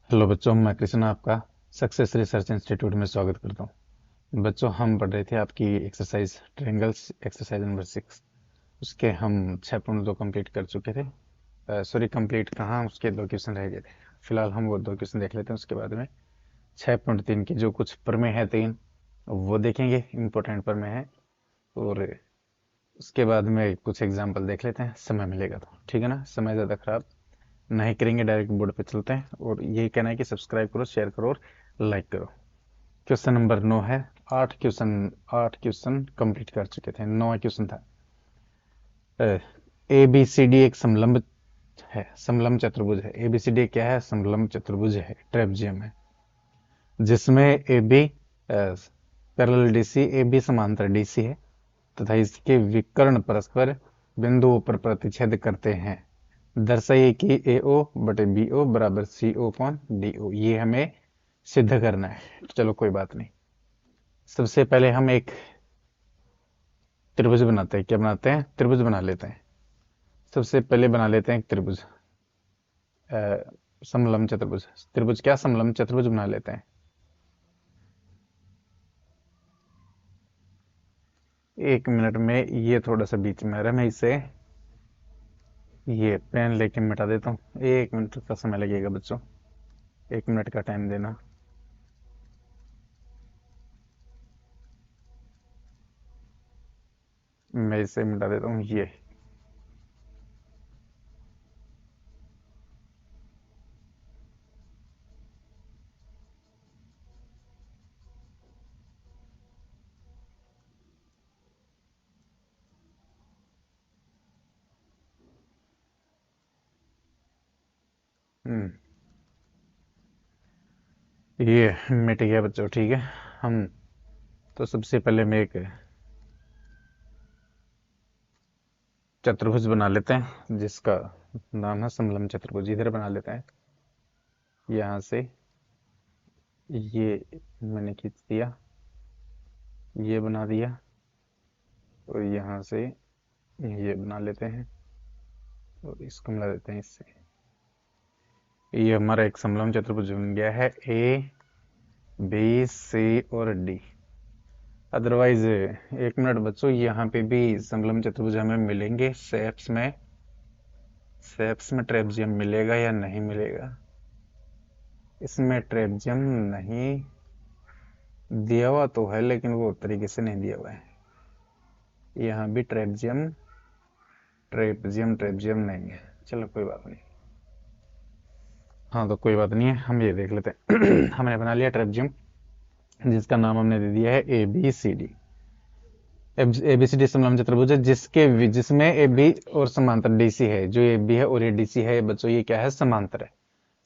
Hello बच्चों, मैं कृष्ण आपका सक्सेस रिसर्च इंस्टीट्यूट में स्वागत करता हूं। बच्चों, हम पढ़ रहे थे आपकी एक्सरसाइज ट्रायंगल्स एक्सरसाइज नंबर 6। उसके हम 6.2 कंप्लीट कर चुके थे। सॉरी, कंप्लीट कहाँ, उसके 2 क्वेश्चन रह गए थे। फिलहाल हम वो 2 क्वेश्चन देख लेते हैं, उसके बाद में 6.3 की जो कुछ प्रमेय है 3 वो देखेंगे, इम्पोर्टेंट प्रमेय है। और उसके बाद में कुछ एग्जाम्पल देख लेते हैं, समय मिलेगा तो। ठीक है ना, समय ज़्यादा खराब नहीं करेंगे, डायरेक्ट बोर्ड पे चलते हैं। और यही कहना है कि सब्सक्राइब करो, शेयर करो और लाइक करो। क्वेश्चन नंबर 9 है। 8 क्वेश्चन कंप्लीट कर चुके थे। 9वां क्वेश्चन था, ए बी सी डी एक समलंब है, समलंब चतुर्भुज है। ए बी सी डी क्या है? समलंब चतुर्भुज है, ट्रेपजियम है, जिसमें A B parallel D C, A B समांतर डी सी है तथा इसके विकर्ण परस्पर बिंदुओं पर प्रतिच्छेद करते हैं। दर्शाइए कि ए ओ बटे बी ओ बराबर सी ओ अपॉन डी ओ। ये हमें सिद्ध करना है। चलो कोई बात नहीं। सबसे पहले हम एक त्रिभुज बनाते हैं। क्या बनाते हैं? त्रिभुज बना लेते हैं। सबसे पहले बना लेते हैं एक त्रिभुज, समलंब चतुर्भुज। त्रिभुज क्या, समलंब चतुर्भुज बना लेते हैं। 1 मिनट में ये थोड़ा सा बीच में आ रहा है, मैं इसे ये पेन लेके मिटा देता हूँ। 1 मिनट का समय लगेगा बच्चों, 1 मिनट का टाइम देना। मैं इसे मिटा देता हूँ ये। हम्म, ये मिट गया बच्चों। ठीक है, हम तो सबसे पहले मैं एक चतुर्भुज बना लेते हैं जिसका नाम है समलंब चतुर्भुज। इधर बना लेते हैं। यहाँ से ये मैंने खींच दिया, ये बना दिया, और यहाँ से ये बना लेते हैं और इसको मिला देते हैं इससे। ये हमारा एक समलंब चतुर्भुज बन गया है, ए बी सी और डी। अदरवाइज 1 मिनट बच्चों, यहाँ पे भी समलंब चतुर्भुज हमें मिलेंगे शेप्स में। शेप्स में ट्रेपजियम मिलेगा या नहीं मिलेगा? इसमें ट्रेपजियम नहीं दिया हुआ तो है, लेकिन वो तरीके से नहीं दिया हुआ है। यहाँ भी ट्रेपजियम ट्रेपजियम ट्रेपजियम नहीं है। चलो कोई बात नहीं। हाँ तो कोई बात नहीं है, हम ये देख लेते हैं। हमने बना लिया ट्रेपजियम, जिसका नाम हमने दे दिया है A B C D. A B C D समलंब चतुर्भुज है जिसमें ए बी और समांतर डी सी है। जो ए बी है और ये डी सी है बच्चों, ये क्या है? समांतर है।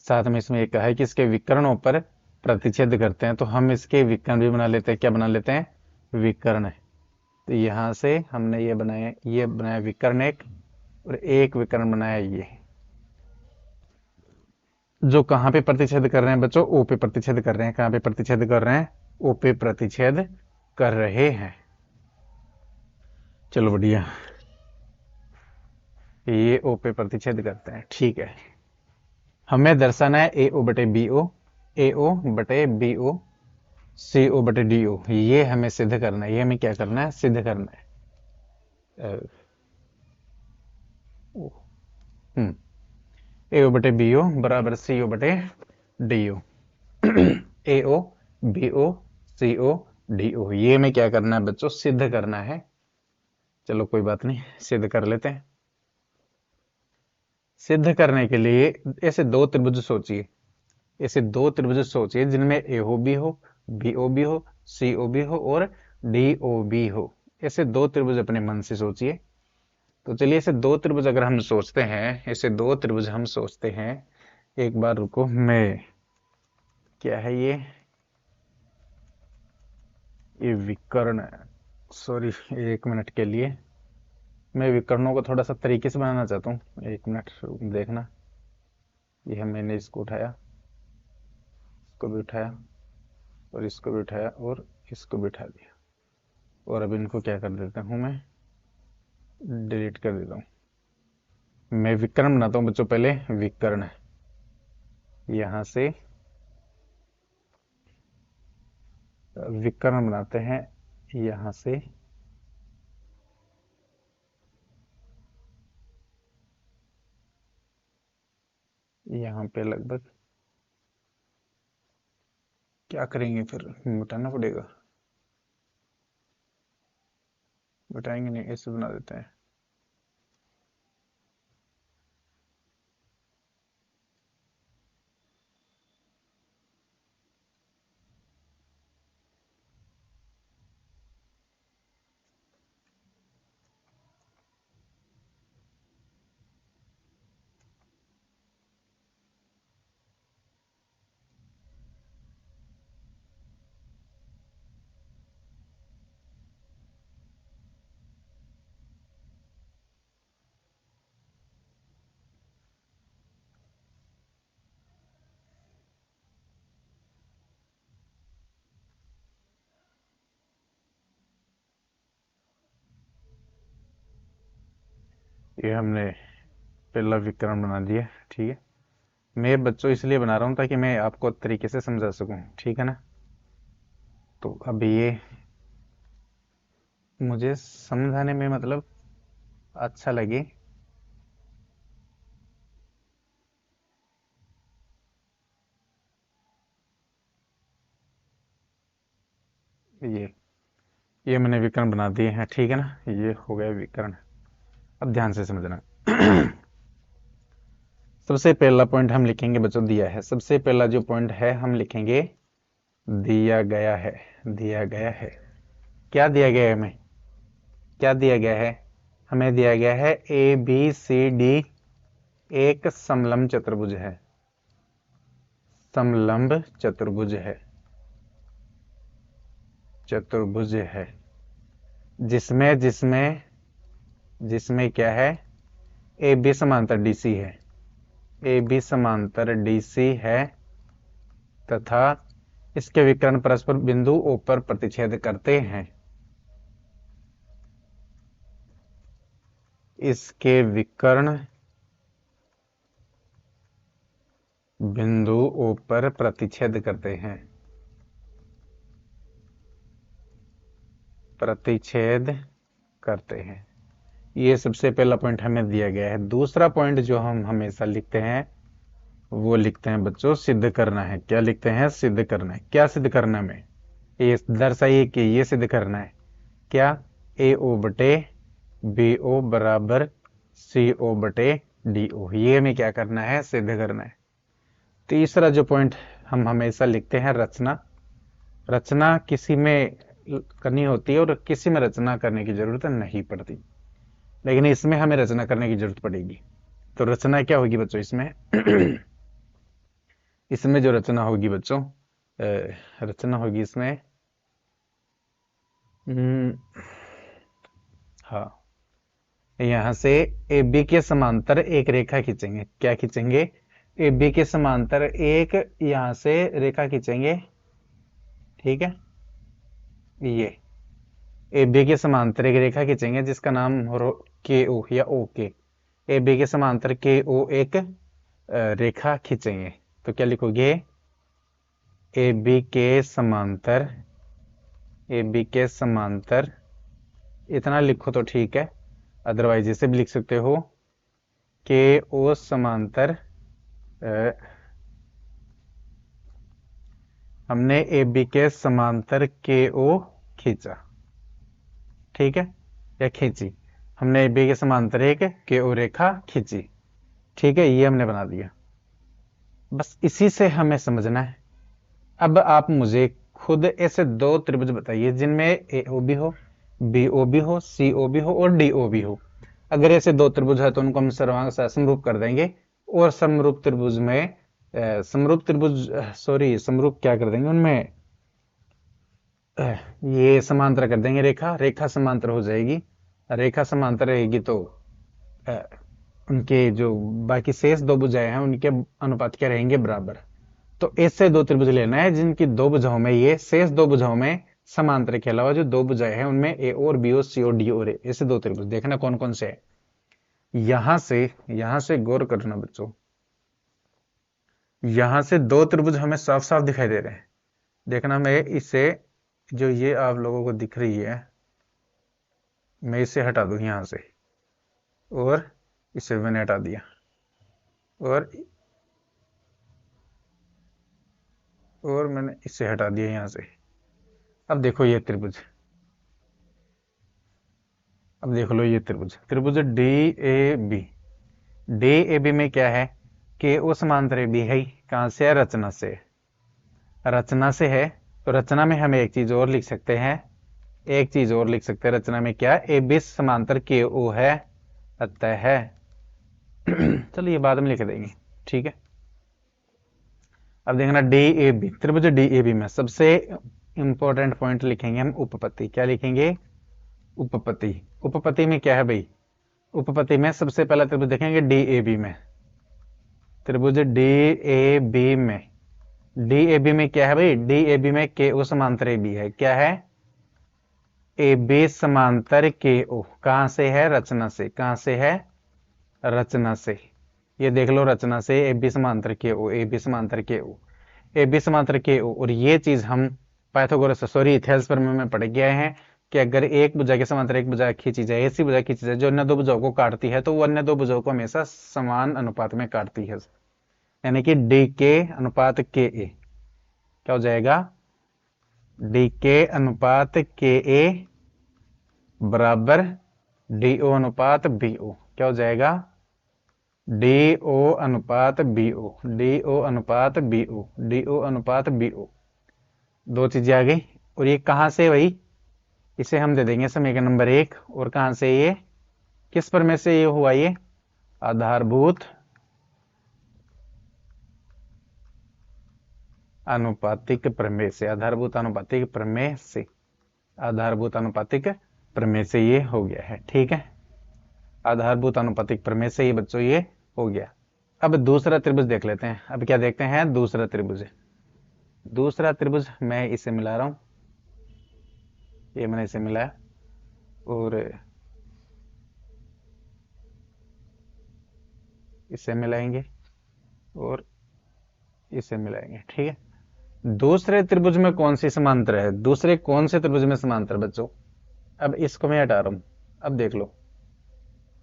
साथ में इसमें ये कहा है कि इसके विकर्णों पर प्रतिच्छेद करते हैं, तो हम इसके विकर्ण भी बना लेते हैं। क्या बना लेते हैं? विकर्ण। तो यहाँ से हमने ये बनाया विकर्ण एक, और एक विकर्ण बनाया ये। जो कहाँ पे प्रतिच्छेद कर रहे हैं बच्चों? ओ पे प्रतिच्छेद कर रहे हैं। कहाँ पे प्रतिच्छेद कर रहे हैं? ओ पे प्रतिच्छेद कर रहे हैं। चलो बढ़िया, ये ओ पे प्रतिच्छेद करते हैं। ठीक है, हमें दर्शाना है ए ओ बटे बी ओ, ए ओ बटे बी ओ, सी ओ बटे डी ओ। ये हमें सिद्ध करना है। ये हमें क्या करना है? सिद्ध करना है। अ, ओ, हम्म, ए ओ बटे बी ओ बराबर सी ओ बटे डी ओ। ए ओ बी ओ सी ओ डी ओ, ये हमें क्या करना है बच्चों? सिद्ध करना है। चलो कोई बात नहीं, सिद्ध कर लेते हैं। सिद्ध करने के लिए ऐसे दो त्रिभुज सोचिए, ऐसे दो त्रिभुज सोचिए जिनमें ए ओ बी हो, बी ओ बी हो, सी ओ बी हो और डी ओ बी हो। ऐसे दो त्रिभुज अपने मन से सोचिए। तो चलिए, ऐसे दो त्रिभुज अगर हम सोचते हैं, ऐसे दो त्रिभुज हम सोचते हैं। एक बार रुको, मैं क्या है ये विकर्ण, सॉरी, 1 मिनट के लिए मैं विकर्णों को थोड़ा सा तरीके से बनाना चाहता हूँ। 1 मिनट देखना। ये मैंने इसको उठाया, इसको भी उठाया, और इसको भी उठाया, और इसको भी उठा दिया। और अब इनको क्या कर देता हूँ मैं? डिलीट कर देता हूँ। मैं विकर्ण बनाता हूँ बच्चों। पहले विकर्ण, यहाँ से विकर्ण बनाते हैं यहां से यहां पे लगभग। क्या करेंगे फिर, मिटाना पड़ेगा। मिटाएंगे नहीं, ऐसे बना देते हैं। ये हमने पहला विकर्ण बना दिया, ठीक है। मैं बच्चों इसलिए बना रहा हूँ ताकि मैं आपको तरीके से समझा सकूं, ठीक है ना। तो अब ये मुझे समझाने में मतलब अच्छा लगे। ये ये मैंने विकर्ण बना दिए हैं, ठीक है ना। ये हो गया विकर्ण। अब ध्यान से समझना। सबसे पहला पॉइंट हम लिखेंगे बच्चों, दिया है। सबसे पहला जो पॉइंट है हम लिखेंगे दिया गया है। दिया गया है। क्या दिया गया है हमें? क्या दिया गया है? हमें दिया गया है ए बी सी डी एक समलंब चतुर्भुज है। समलंब चतुर्भुज है। चतुर्भुज है जिसमें जिसमें जिसमें क्या है, ए बी समांतर डीसी है। ए बी समांतर डीसी है तथा इसके विकर्ण परस्पर बिंदु ओ पर प्रतिच्छेद करते हैं। इसके विकर्ण बिंदु ओ पर प्रतिच्छेद करते हैं। प्रतिच्छेद करते हैं। ये सबसे पहला पॉइंट हमें दिया गया है। दूसरा पॉइंट जो हम हमेशा लिखते हैं वो लिखते हैं बच्चों सिद्ध करना है। क्या लिखते हैं? सिद्ध करना है। क्या सिद्ध करना है हमें? ये दर्शाइए कि ये सिद्ध करना है क्या, ए ओ बटे बी ओ बराबर सी ओ बटे डी ओ। ये हमें क्या करना है? सिद्ध करना है। तीसरा जो पॉइंट हम हमेशा लिखते हैं रचना। रचना किसी में करनी होती है और किसी में रचना करने की जरूरत नहीं पड़ती, लेकिन इसमें हमें रचना करने की जरूरत पड़ेगी। तो रचना क्या होगी बच्चों इसमें? इसमें जो रचना होगी बच्चों, रचना होगी इसमें, हाँ, यहां से ए बी के समांतर एक रेखा खींचेंगे। क्या खींचेंगे? ए बी के समांतर एक यहां से रेखा खींचेंगे, ठीक है। ये ए बी के समांतर एक रेखा खींचेंगे जिसका नाम हो के ओ या ओ के। ए बी के समांतर के ओ एक रेखा खींचेंगे। तो क्या लिखोगे? ए बी के समांतर, ए बी के समांतर, इतना लिखो तो ठीक है, अदरवाइज इसे भी लिख सकते हो के ओ समांतर। हमने ए बी के समांतर के ओ खींचा, ठीक है, या खींची। हमने ए बी के समांतर एक के ओ रेखा खींची, ठीक है। ये हमने बना दिया। बस इसी से हमें समझना है। अब आप मुझे खुद ऐसे दो त्रिभुज बताइए जिनमें ए ओ भी हो, बी ओ भी हो, सी ओ भी हो और डी ओ भी हो। अगर ऐसे दो त्रिभुज है तो उनको हम सर्वांग समरूप कर देंगे। और समरूप त्रिभुज में समरूप त्रिभुज, सॉरी, समरूप क्या कर देंगे उनमें, ये समांतर कर देंगे। रेखा रेखा समांतर हो जाएगी। रेखा समांतर रहेगी तो उनके जो बाकी शेष दो भुजाएं हैं उनके अनुपात क्या रहेंगे? बराबर। तो ऐसे दो त्रिभुज लेना है जिनकी दो भुजाओं में, ये शेष दो भुजाओं में समांतर के अलावा जो दो भुजाएं हैं उनमें ए और बी और सी और डी और ए, ऐसे दो त्रिभुज देखना कौन कौन से है। यहां से गौर करना बच्चों, यहां से दो त्रिभुज हमें साफ साफ दिखाई दे रहे हैं। देखना, मैं इसे जो ये आप लोगों को दिख रही है, मैं इसे हटा दूं यहां से, और इसे मैंने हटा दिया, और मैंने इसे हटा दिया यहां से। अब देखो ये त्रिभुज, अब देख लो ये त्रिभुज, त्रिभुज D A B. D A B में क्या है कि वो समांतर ए बी है ही। कहां से है? रचना से। रचना से है, तो रचना में हम एक चीज और लिख सकते हैं, एक चीज और लिख सकते हैं रचना में। क्या? ए बी समांतर के ओ है, अतः है चलो ये बाद में लिख देंगे, ठीक है। अब देखना डी ए बी, त्रिभुज डी ए बी में सबसे इंपॉर्टेंट पॉइंट लिखेंगे हम उपपत्ति। क्या लिखेंगे? उपपत्ति। उपपत्ति में क्या है भाई? उपपत्ति में सबसे पहला त्रिभुज देखेंगे डी ए बी में, त्रिभुज डी ए बी में। डी ए बी में क्या है भाई? डी ए बी में के ओ समांतर ए बी है। क्या है? ए बी समांतर के ओ। कहां से है? रचना से। कहां से है? रचना से। ये देख लो, रचना से ए बी समांतर के ओ, ए बी समांतर के ओ, ए बी समांतर के ओ। और ये चीज हम पाइथागोरस, सॉरी, थेल्स प्रमेय में पढ़ गए हैं कि अगर एक भुजा के समांतर एक भुजा खींची जाए, ऐसी भुजा खींची जाए जो अन्य दो भुजाओं को काटती है, तो वो अन्य दो भुजाओं को हमेशा समान अनुपात में काटती है। यानी कि डी के अनुपात के ए क्या हो जाएगा? डी के अनुपात के ए बराबर डी ओ अनुपात बी ओ। क्या हो जाएगा? डी ओ अनुपात बी ओ, डी ओ अनुपात बी ओ, डी ओ अनुपात बी ओ। दो चीजें आ गई। और ये कहां से भाई? इसे हम दे देंगे समीकरण नंबर 1। और कहां से? ये किस प्रमेय से ये हुआ? ये आधारभूत अनुपातिक प्रमेय से, आधारभूत अनुपातिक प्रमेय से, आधारभूत अनुपातिक प्रमेय से ये हो गया है, ठीक है। आधारभूत अनुपातिक प्रमेय से ये बच्चों ये हो गया। अब दूसरा त्रिभुज देख लेते हैं। अब क्या देखते हैं? दूसरा त्रिभुज। दूसरा त्रिभुज मैं इसे मिला रहा हूं, ये मैंने इसे मिलाया, और इसे मिलाएंगे, और इसे मिलाएंगे, ठीक है। दूसरे त्रिभुज में कौन सी समांतर है? दूसरे कौन से त्रिभुज में समांतर बच्चों? अब इसको मैं हटा रहा हूं, अब देख लो,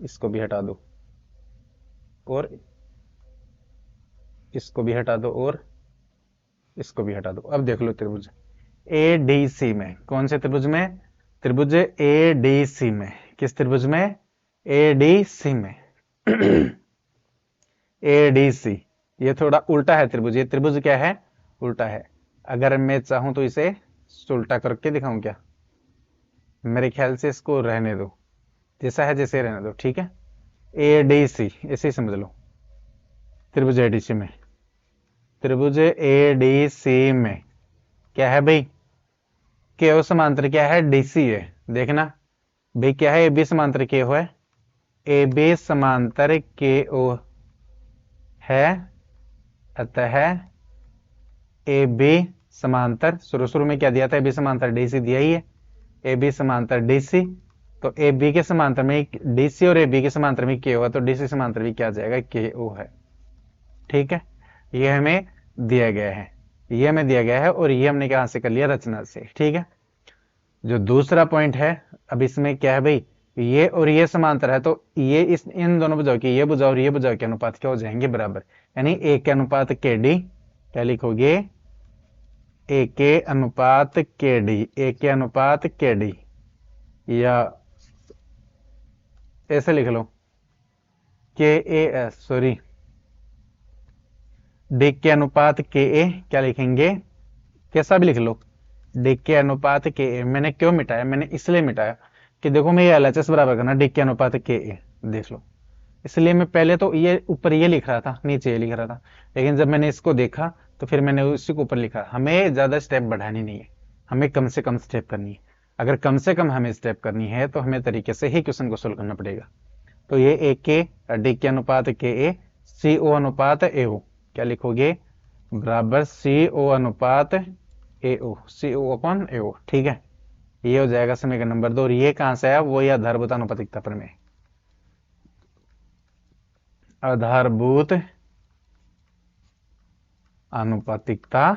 इसको भी हटा दो, और इसको भी हटा दो, और इसको भी हटा दो। अब देख लो त्रिभुज ए डी सी में। कौन से त्रिभुज में? त्रिभुज ए डी सी में। किस त्रिभुज में? ए डी सी में ए डी सी। ये थोड़ा उल्टा है त्रिभुज। ये त्रिभुज क्या है? उल्टा है। अगर मैं चाहूं तो इसे उल्टा करके दिखाऊं क्या? मेरे ख्याल से इसको रहने दो, जैसा है जैसे रहने दो, ठीक है। ए डी सी ऐसे ही समझ लो, त्रिभुज ए डी सी में। त्रिभुज ए डी सी में क्या है भाई? के ओ समांतर क्या है? डीसी है। देखना भाई, क्या है? ए बी समांतर के ओ है, ए बी समांतर के ओ है, अतः ए बी समांतर, शुरू शुरू में क्या दिया था? ए बी समांतर डीसी दिया ही है, ए बी समांतर डीसी। तो ए बी के समांतर में डीसी और ए बी के समांतर में के ओ है, तो डीसी समांतर भी क्या आ जाएगा? के ओ है, ठीक है। ये हमें दिया गया है, ये हमें दिया गया है, और ये हमने कहां से कर लिया? रचना से, ठीक है। जो दूसरा पॉइंट है, अब इसमें क्या है भाई? ये और ये समांतर है, तो ये इस इन दोनों भुजाओं की, ये भुजा और ये भुजा के अनुपात क्या हो जाएंगे? बराबर। यानी ए के अनुपात के डी, क्या लिखोगे? ए के अनुपात के डी, ए के अनुपात के डी, या ऐसे लिख लो के ए एस, सॉरी, डी के अनुपात के ए, क्या लिखेंगे? कैसा भी लिख लो, डी के अनुपात के ए। मैंने क्यों मिटाया? मैंने इसलिए मिटाया कि देखो मैं ये एलएचएस बराबर करना डी के अनुपात के ए, देख लो। इसलिए मैं पहले तो ये ऊपर ये लिख रहा था, नीचे ये लिख रहा था, लेकिन जब मैंने इसको देखा तो फिर मैंने उसी को ऊपर लिखा। हमें ज्यादा स्टेप बढ़ानी नहीं है, हमें कम से कम स्टेप करनी है। अगर कम से कम हमें स्टेप करनी है तो हमें तरीके से ही क्वेश्चन को सोल्व करना पड़ेगा। तो ये ए के डी के अनुपात के ए, सी ओ अनुपात ए ओ, क्या लिखोगे? बराबर सी ओ अनुपात ए ओ, सी ओ अपॉन ए ओ, ठीक है। ये हो जाएगा समीकरण नंबर 2। और ये कहां से आया? वो ये आधारभूत अनुपातिकता प्रमेय, आधारभूत अनुपातिकता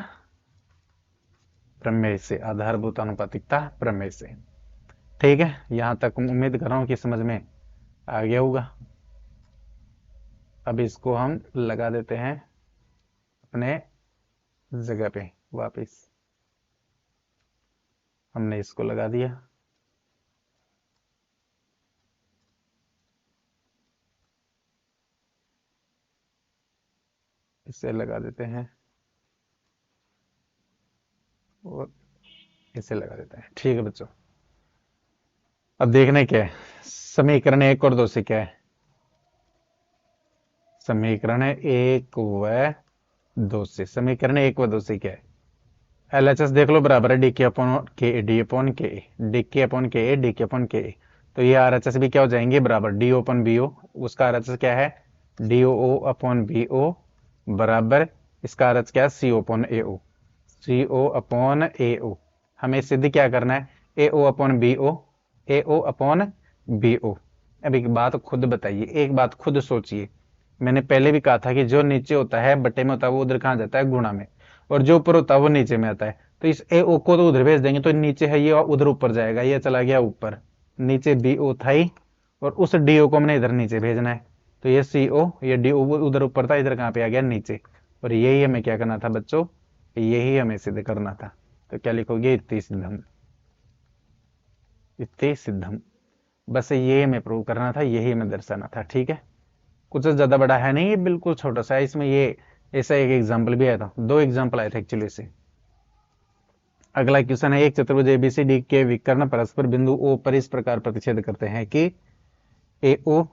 प्रमेय से, आधारभूत आनुपातिकता प्रमेय से। ठीक है, यहां तक उम्मीद कर रहा हूं कि समझ में आ गया होगा। अब इसको हम लगा देते हैं अपने जगह पे वापस। हमने इसको लगा दिया। इसे लगा देते हैं और इसे लगा देते हैं। ठीक है बच्चों, अब देखना क्या है, समीकरण 1 और 2 से क्या है। समीकरण 1 व 2 से, समीकरण 1 व 2 से क्या है, LHS देख लो, बराबर है D K upon K, D upon K, D K upon K, D K upon K. तो ये RHS भी क्या हो जाएंगे, बराबर D O upon B O. उसका RHS क्या है, D O upon B O, बराबर इसका RHS क्या है, सी ओ अपॉन ए ओ, सी ओ अपॉन ए ओ। हमें सिद्ध क्या करना है, ए ओ अपॉन बी ओ, ए ओ अपॉन बी ओ। अब एक बात खुद बताइए, एक बात खुद सोचिए। मैंने पहले भी कहा था कि जो नीचे होता है बट्टे में होता है वो उधर कहाँ जाता है, गुणा में, और जो ऊपर होता है वो नीचे में आता है। तो इस ए ओ को तो उधर भेज देंगे, तो नीचे है ये उधर ऊपर जाएगा, ये चला गया ऊपर, नीचे बी ओ था ही, और उस डी ओ को हमने इधर नीचे भेजना है। तो ये सी ओ, ये डी ओ उधर ऊपर था, इधर कहाँ पे आ गया, नीचे। और यही हमें क्या करना था बच्चों, यही हमें सिद्ध करना था। तो क्या लिखोगे, इति सिद्धम, इति सिद्धम। बस ये हमें प्रूव करना था, यही हमें दर्शाना था। ठीक है, कुछ ज्यादा बड़ा है नहीं, ये बिल्कुल छोटा सा है। इसमें ये ऐसा एक एग्जाम्पल भी आया था, 2 एग्जाम्पल आए थे एक्चुअली से। अगला क्वेश्चन है, एक चतुर्भुज एबीसीडी के विकर्ण परस्पर बिंदु ओ पर इस प्रकार प्रतिच्छेद करते हैं कि ए ओ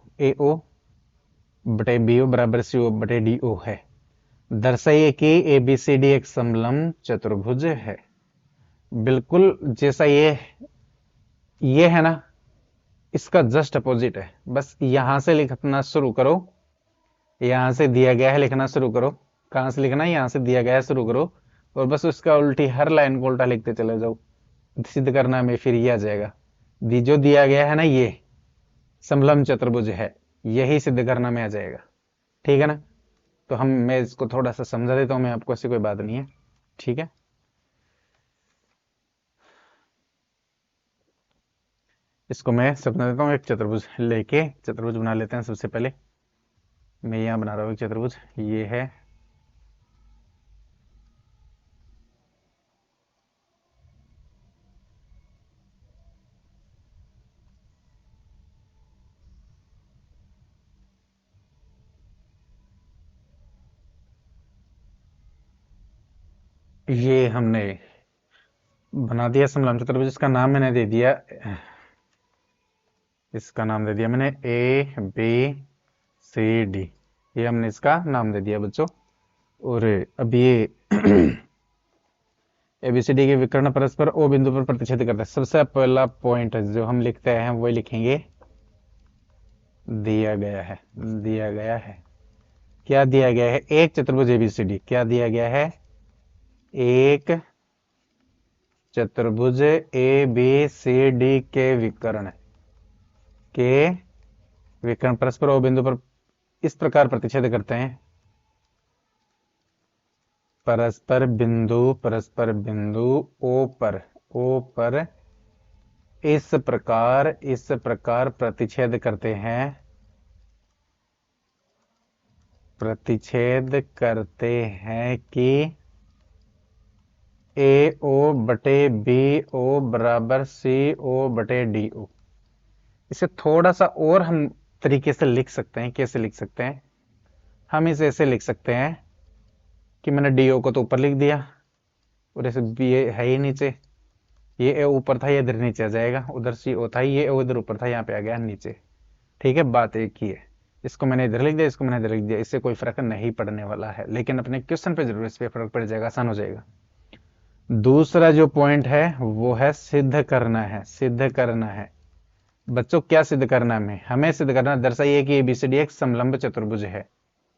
बटे बी ओ बराबर सी ओ बटे डी ओ है। दर्शाइए कि एबीसीडी एक समलंब चतुर्भुज है। बिल्कुल जैसा ये है ना, इसका जस्ट अपोजिट है। बस यहां से लिखना शुरू करो, यहां से दिया गया है लिखना शुरू करो। कहां से लिखना है, यहां से दिया गया है शुरू करो, और बस उसका उल्टी हर लाइन को उल्टा लिखते चले जाओ। सिद्ध करना में फिर ये आ जाएगा, जो दिया गया है ना, ये समलंब चतुर्भुज है, यही सिद्ध करना में आ जाएगा। ठीक है ना, तो मैं इसको थोड़ा सा समझा देता हूं मैं आपको, ऐसी कोई बात नहीं है। ठीक है, इसको मैं समझा देता हूँ। एक चतुर्भुज लेके चतुर्भुज बना लेते हैं। सबसे पहले मैं यहां बना रहा हूं एक चतुर्भुज, ये है, ये हमने बना दिया समलंब चतुर्भुज। इसका नाम मैंने दे दिया, इसका नाम दे दिया मैंने ए बी सी डी, ये हमने इसका नाम दे दिया बच्चों। और अब ये एबीसीडी के विकर्ण परस्पर ओ बिंदु पर प्रतिच्छेद करते हैं। सबसे पहला पॉइंट जो हम लिखते हैं वो लिखेंगे, दिया गया है, दिया गया है। क्या दिया गया है, एक चतुर्भुज एबीसीडी, क्या दिया गया है, एक चतुर्भुज ए बी सी डी के विकर्ण परस्पर ओ बिंदु पर इस प्रकार प्रतिच्छेद करते हैं। परस्पर बिंदु ओ पर इस प्रकार प्रतिच्छेद करते हैं, कि ए ओ बटे बी ओ बराबर सी ओ बटे डी ओ। इसे थोड़ा सा और हम तरीके से लिख सकते हैं। कैसे लिख सकते हैं, हम इसे ऐसे लिख सकते हैं कि मैंने डी ओ को तो ऊपर लिख दिया, और ऐसे बी है ही नीचे, ये ए ऊपर था, ये इधर नीचे आ जाएगा, उधर सी ओ था, ये ओ इधर ऊपर था, यहाँ पे आ गया नीचे। ठीक है, बात एक ही है। इसको मैंने इधर लिख दिया, इसको मैंने इधर लिख दिया, इससे कोई फर्क नहीं पड़ने वाला है, लेकिन अपने क्वेश्चन पे जरूर इस पे फर्क पड़ जाएगा, आसान हो जाएगा। दूसरा जो पॉइंट है वो है सिद्ध करना है, सिद्ध करना है बच्चों। क्या सिद्ध करना है, हमें सिद्ध करना, दर्शाइए कि एबीसीडी एक समलंब चतुर्भुज है।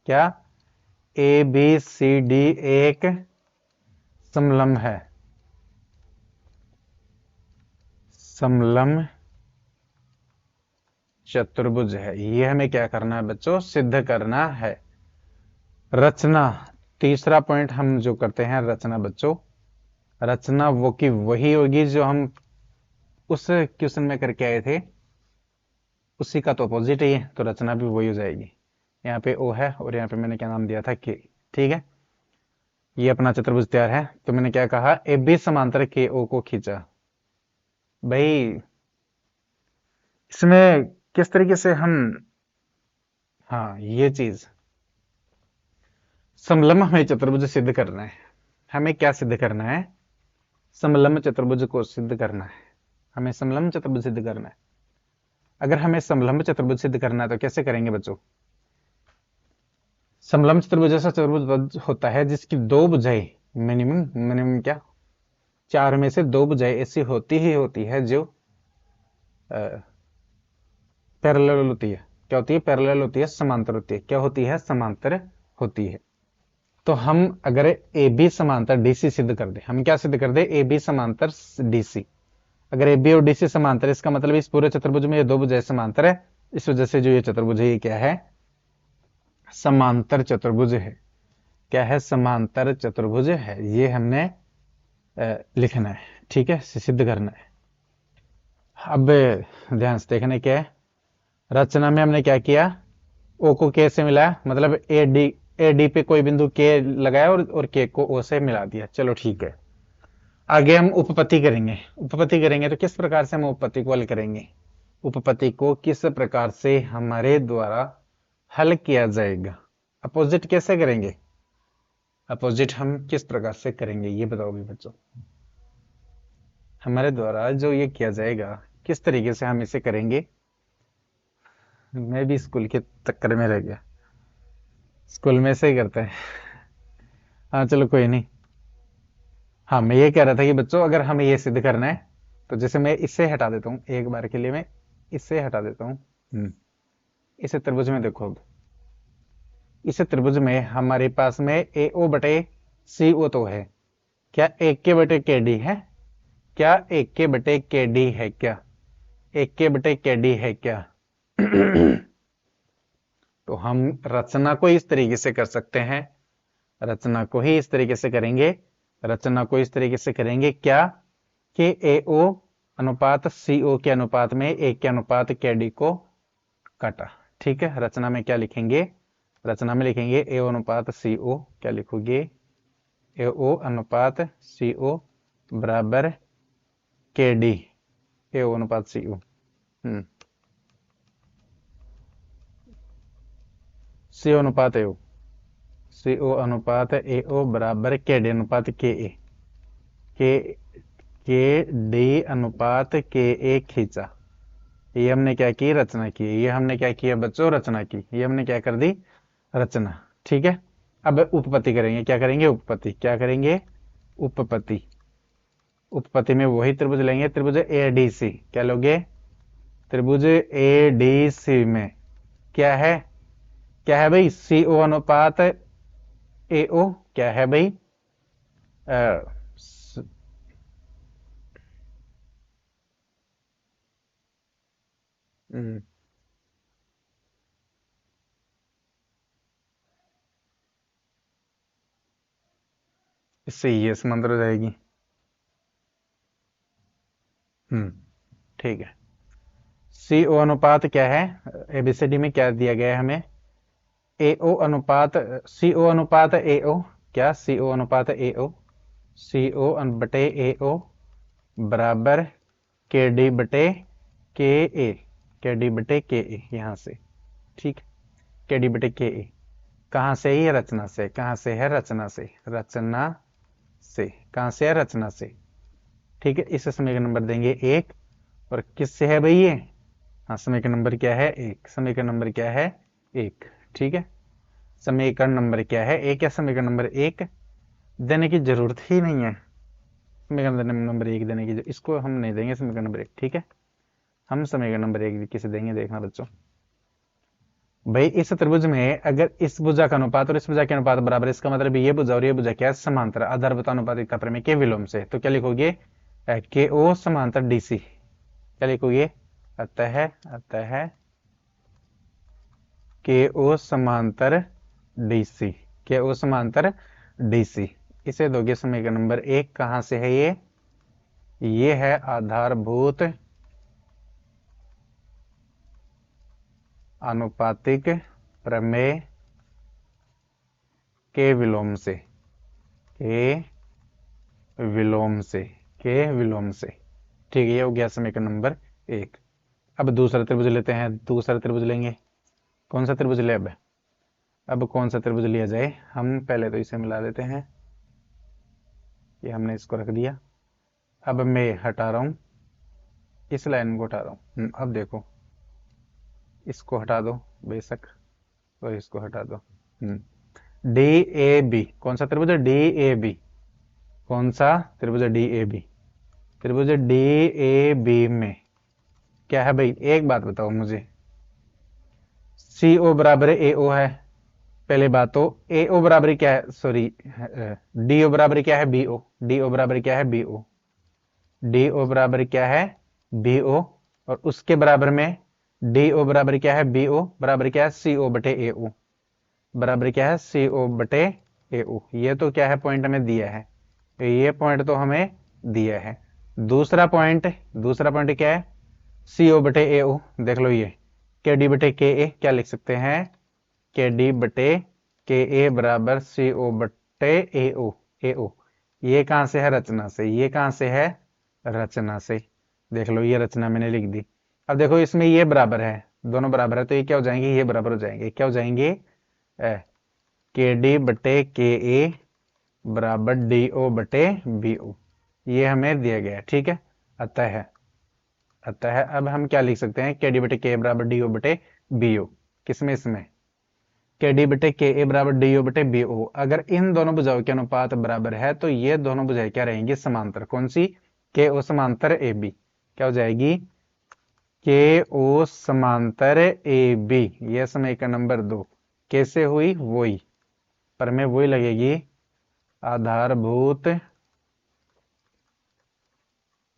क्या, ए बी सी डी एक समलंब है, समलंब चतुर्भुज है। ये हमें क्या करना है बच्चों, सिद्ध करना है। रचना, तीसरा पॉइंट हम जो करते हैं रचना बच्चों, रचना वो की वही होगी जो हम उस क्वेश्चन में करके आए थे, उसी का तो अपोजिट ही है, तो रचना भी वही हो जाएगी। यहाँ पे ओ है और यहाँ पे मैंने क्या नाम दिया था, के। ठीक है, ये अपना चतुर्भुज तैयार है। तो मैंने क्या कहा, ए बी समांतर के ओ को खींचा। भाई इसमें किस तरीके से हम, हाँ ये चीज, समलम्ब हमें चतुर्भुज सिद्ध करना है। हमें क्या सिद्ध करना है, समलम्ब चतुर्भुज को सिद्ध करना है। हमें समलम्ब चतुर्भुज सिद्ध करना है। अगर हमें समलम्ब चतुर्भुज सिद्ध करना है तो कैसे करेंगे बच्चों? समलम्ब चतुर्भुज ऐसा चतुर्भुज होता है जिसकी दो भुजाएं, मिनिमम मिनिमम क्या, चार में से दो भुजाएं ऐसी होती ही होती है जो पैरेलल होती है। क्या होती है? पैरेलल होती है, समांतर होती है। क्या होती है? समांतर होती है। तो हम अगर ए बी समांतर डीसी सिद्ध कर दे, हम क्या सिद्ध कर दे, ए बी समांतर डीसी। अगर ए बी और डीसी समांतर, इसका मतलब इस पूरे चतुर्भुज में ये दो भुजाएं समांतर है, इस वजह से जो ये चतुर्भुज है ये क्या है, समांतर चतुर्भुज है। क्या है? समांतर चतुर्भुज है। ये हमने लिखना है, ठीक है, सिद्ध करना है। अब ध्यान से देखने क्या है, रचना में हमने क्या किया, ओ को के से मिलाया, मतलब ए डी पे कोई बिंदु के लगाया और के को ओ से मिला दिया। चलो ठीक है, आगे हम उपपत्ति करेंगे। उपपत्ति करेंगे तो किस प्रकार से हम उपपत्ति को हल करेंगे, उपपत्ति को किस प्रकार से हमारे द्वारा हल किया जाएगा, अपोजिट कैसे करेंगे, अपोजिट हम किस प्रकार से करेंगे ये बताओ भी बच्चों। हमारे द्वारा जो ये किया जाएगा किस तरीके से हम इसे करेंगे। मैं भी स्कूल के चक्कर में रह गया, स्कूल में से ही करते हैं। हाँ चलो कोई नहीं। हाँ मैं ये कह रहा था कि बच्चों अगर हमें ये सिद्ध करना है तो जैसे मैं इससे हटा देता हूँ, एक बार के लिए मैं इससे हटा देता हूँ। इस त्रिभुज में देखो, अब इस त्रिभुज में हमारे पास में ए ओ बटे सी ओ तो है, क्या एक के बटे के डी है, क्या एक के बटे के डी है, क्या एक के बटे के डी है क्या। तो हम रचना को इस तरीके से कर सकते हैं, रचना को ही इस तरीके से करेंगे, रचना को इस तरीके से करेंगे क्या, कि ए ओ अनुपात सी ओ के अनुपात में एक के अनुपात के डी को काटा। ठीक है, रचना में क्या लिखेंगे, रचना में लिखेंगे ए ओ अनुपात सी ओ, क्या लिखोगे, ए ओ अनुपात सी ओ बराबर के डी, ए ओ अनुपात सी ओ, सी ओ अनुपात ए ओ, सी ओ अनुपात ए ओ बराबर के डी अनुपात के ए, के डी अनुपात के ए खींचा। ये हमने क्या की, रचना की। ये हमने क्या किया बच्चों, रचना की। ये हमने क्या कर दी, रचना। ठीक है, अब उपपत्ति करेंगे। क्या करेंगे, उपपत्ति। क्या करेंगे, उपपत्ति। उपपत्ति में वही त्रिभुज लेंगे, त्रिभुज ए डी सी। क्या लोगे, त्रिभुज ए डी सी में क्या है, क्या है भाई, सी ओ अनुपात ए ओ, क्या है भाई, हम्म, इससे ये समांतर हो जाएगी। ठीक है, सी ओ अनुपात क्या है, एबीसीडी में क्या दिया गया है हमें, ए ओ अनुपात सी ओ अनुपात ए ओ, क्या सी ओ अनुपात ए ओ, सी ओ बटे ए ओ बराबर के डी बटे के ए, के डी बटे के ए, यहां से। ठीक, के डी बटे के ए कहां से, ये रचना से। कहां से है, रचना से। रचना से कहां से है, रचना से। ठीक है, इस समीकरण नंबर देंगे एक, और किससे है भाई ये, हाँ समीकरण नंबर क्या है, एक। समीकरण नंबर क्या है, एक। ठीक है, समीकरण नंबर क्या है, एक। या समीकरण नंबर एक देने की जरूरत ही नहीं है, समीकरण नंबर एक देने की, इसको हम नहीं देंगे समीकरण नंबर एक। ठीक है, हम समीकरण नंबर एक किसे देंगे, देखना बच्चों। भाई इस त्रिभुज में अगर इस भुजा का अनुपात और इस भुजा के अनुपात बराबर, इसका मतलब ये भुजा और ये भुजा क्या है, समांतर, आधारभूत अनुपातिकता प्रमेय के विलोम से। तो क्या लिखोगे, के ओ समांतर डीसी। क्या लिखोगे, अतः के ओ समांतर डीसी, के ओ समांतर डीसी। इसे दोगे समीकरण नंबर 1। कहां से है ये है आधारभूत आनुपातिक प्रमेय के विलोम से, के विलोम से। ठीक है, ये हो गया समीकरण नंबर 1। अब दूसरा त्रिभुज लेते हैं, दूसरा त्रिभुज लेंगे। कौन सा त्रिभुज ले अब कौन सा त्रिभुज लिया जाए? हम पहले तो इसे मिला देते हैं, ये हमने इसको रख दिया। अब मैं हटा रहा हूं, इस लाइन को हटा रहा हूं। अब देखो, इसको हटा दो बेशक, और इसको हटा दो। डी ए बी, कौन सा त्रिभुज है? D A B. कौन सा त्रिभुज है? D A B. त्रिभुज डी ए बी में क्या है भाई? एक बात बताओ मुझे, सी ओ बराबर ए ओ है। पहले बात तो ए ओ बराबर क्या है? सॉरी, डी ओ बराबर क्या है? बी ओ। डी ओ बराबर क्या है? बी ओ। डी ओ बराबर क्या है? B O. और उसके बराबर में डी ओ बराबर क्या है? बी ओ बराबर क्या है? सी ओ बटे ए ओ बराबर क्या है? सी ओ बटे ए ओ। ये तो क्या है? पॉइंट हमें दिया है, ये पॉइंट तो हमें दिया है। दूसरा पॉइंट क्या है? सी ओ बटे ए ओ। देख लो, ये के डी बटे के ए क्या लिख सकते हैं? के डी बटे के ए बराबर सी ओ बटे ए ओ। ए ओ ये कहां से है? रचना से। ये कहां से है? रचना से। देख लो, ये रचना मैंने लिख दी। अब देखो, इसमें ये बराबर है, दोनों बराबर है, तो ये क्या हो जाएंगे? ये बराबर हो जाएंगे। क्या हो जाएंगे? के डी बटे के ए बराबर डी ओ बटे बी ओ। ये हमें दिया गया है। ठीक है, अतः अब हम क्या लिख सकते हैं? के डी बटे के बराबर डी ओ बटे बी ओ। किसमें? इसमें के डी बटे के ए बराबर डी ओ बटे बी ओ। अगर इन दोनों भुजाओं के अनुपात बराबर है तो ये दोनों भुजाएं क्या रहेंगी? समांतर। कौन सी? के ओ समांतर ए बी। क्या हो जाएगी? के ओ समांतर ए बी। यह समीकरण नंबर 2 कैसे हुई? वही पर में वही लगेगी, आधारभूत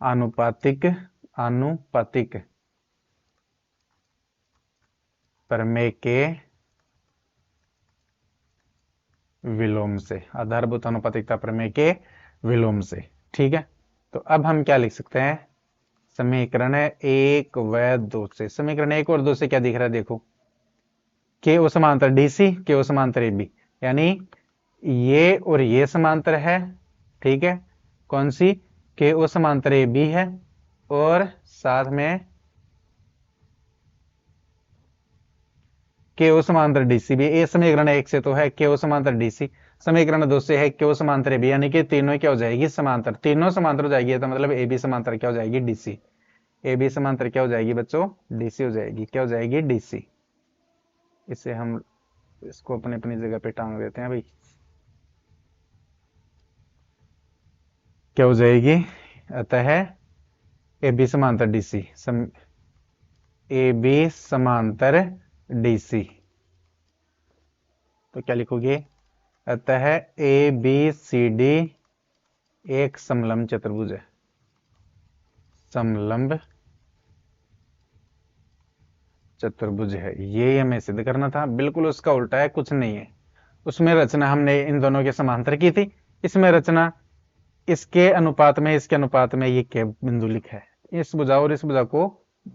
आनुपातिक प्रमेय के विलोम से, आधारभूत आनुपातिकता प्रमेय के विलोम से। ठीक है, तो अब हम क्या लिख सकते हैं? समीकरण 1 व 2 से। समीकरण 1 और 2 से क्या दिख रहा है? देखो, के ओ समांतर डीसी, के ओ समांतर ए बी, यानी ये और ये समांतर है। ठीक है, कौन सी? के ओ समांतर ए बी है, और साथ में के ओ समांतर डीसी भी। ए समीकरण 1 से तो है के ओ समांतर डीसी, समीकरण 2 से है के ओ समांतर ए बी, यानी कि तीनों क्या हो जाएगी? समांतर। तीनों समांतर हो जाएगी, तो मतलब ए बी समांतर क्या हो जाएगी? डीसी। ए बी समांतर क्या हो जाएगी बच्चों? डीसी हो जाएगी। क्या हो जाएगी? डीसी। इसे हम इसको अपने अपनी जगह पे टांग देते हैं भाई। क्या हो जाएगी? अतः ए बी समांतर डीसी, ए बी समांतर डीसी। तो क्या लिखोगे? अतः ए बी सी डी एक समलंब चतुर्भुज है। समलंब चतुर्भुज है, ये हमें सिद्ध करना था। बिल्कुल उसका उल्टा है, कुछ नहीं है उसमें। रचना हमने इन दोनों के समांतर की थी, इसमें रचना इसके अनुपात में, इसके अनुपात में ये के बिंदु लिखा है। इस भुजा और इस भुजा को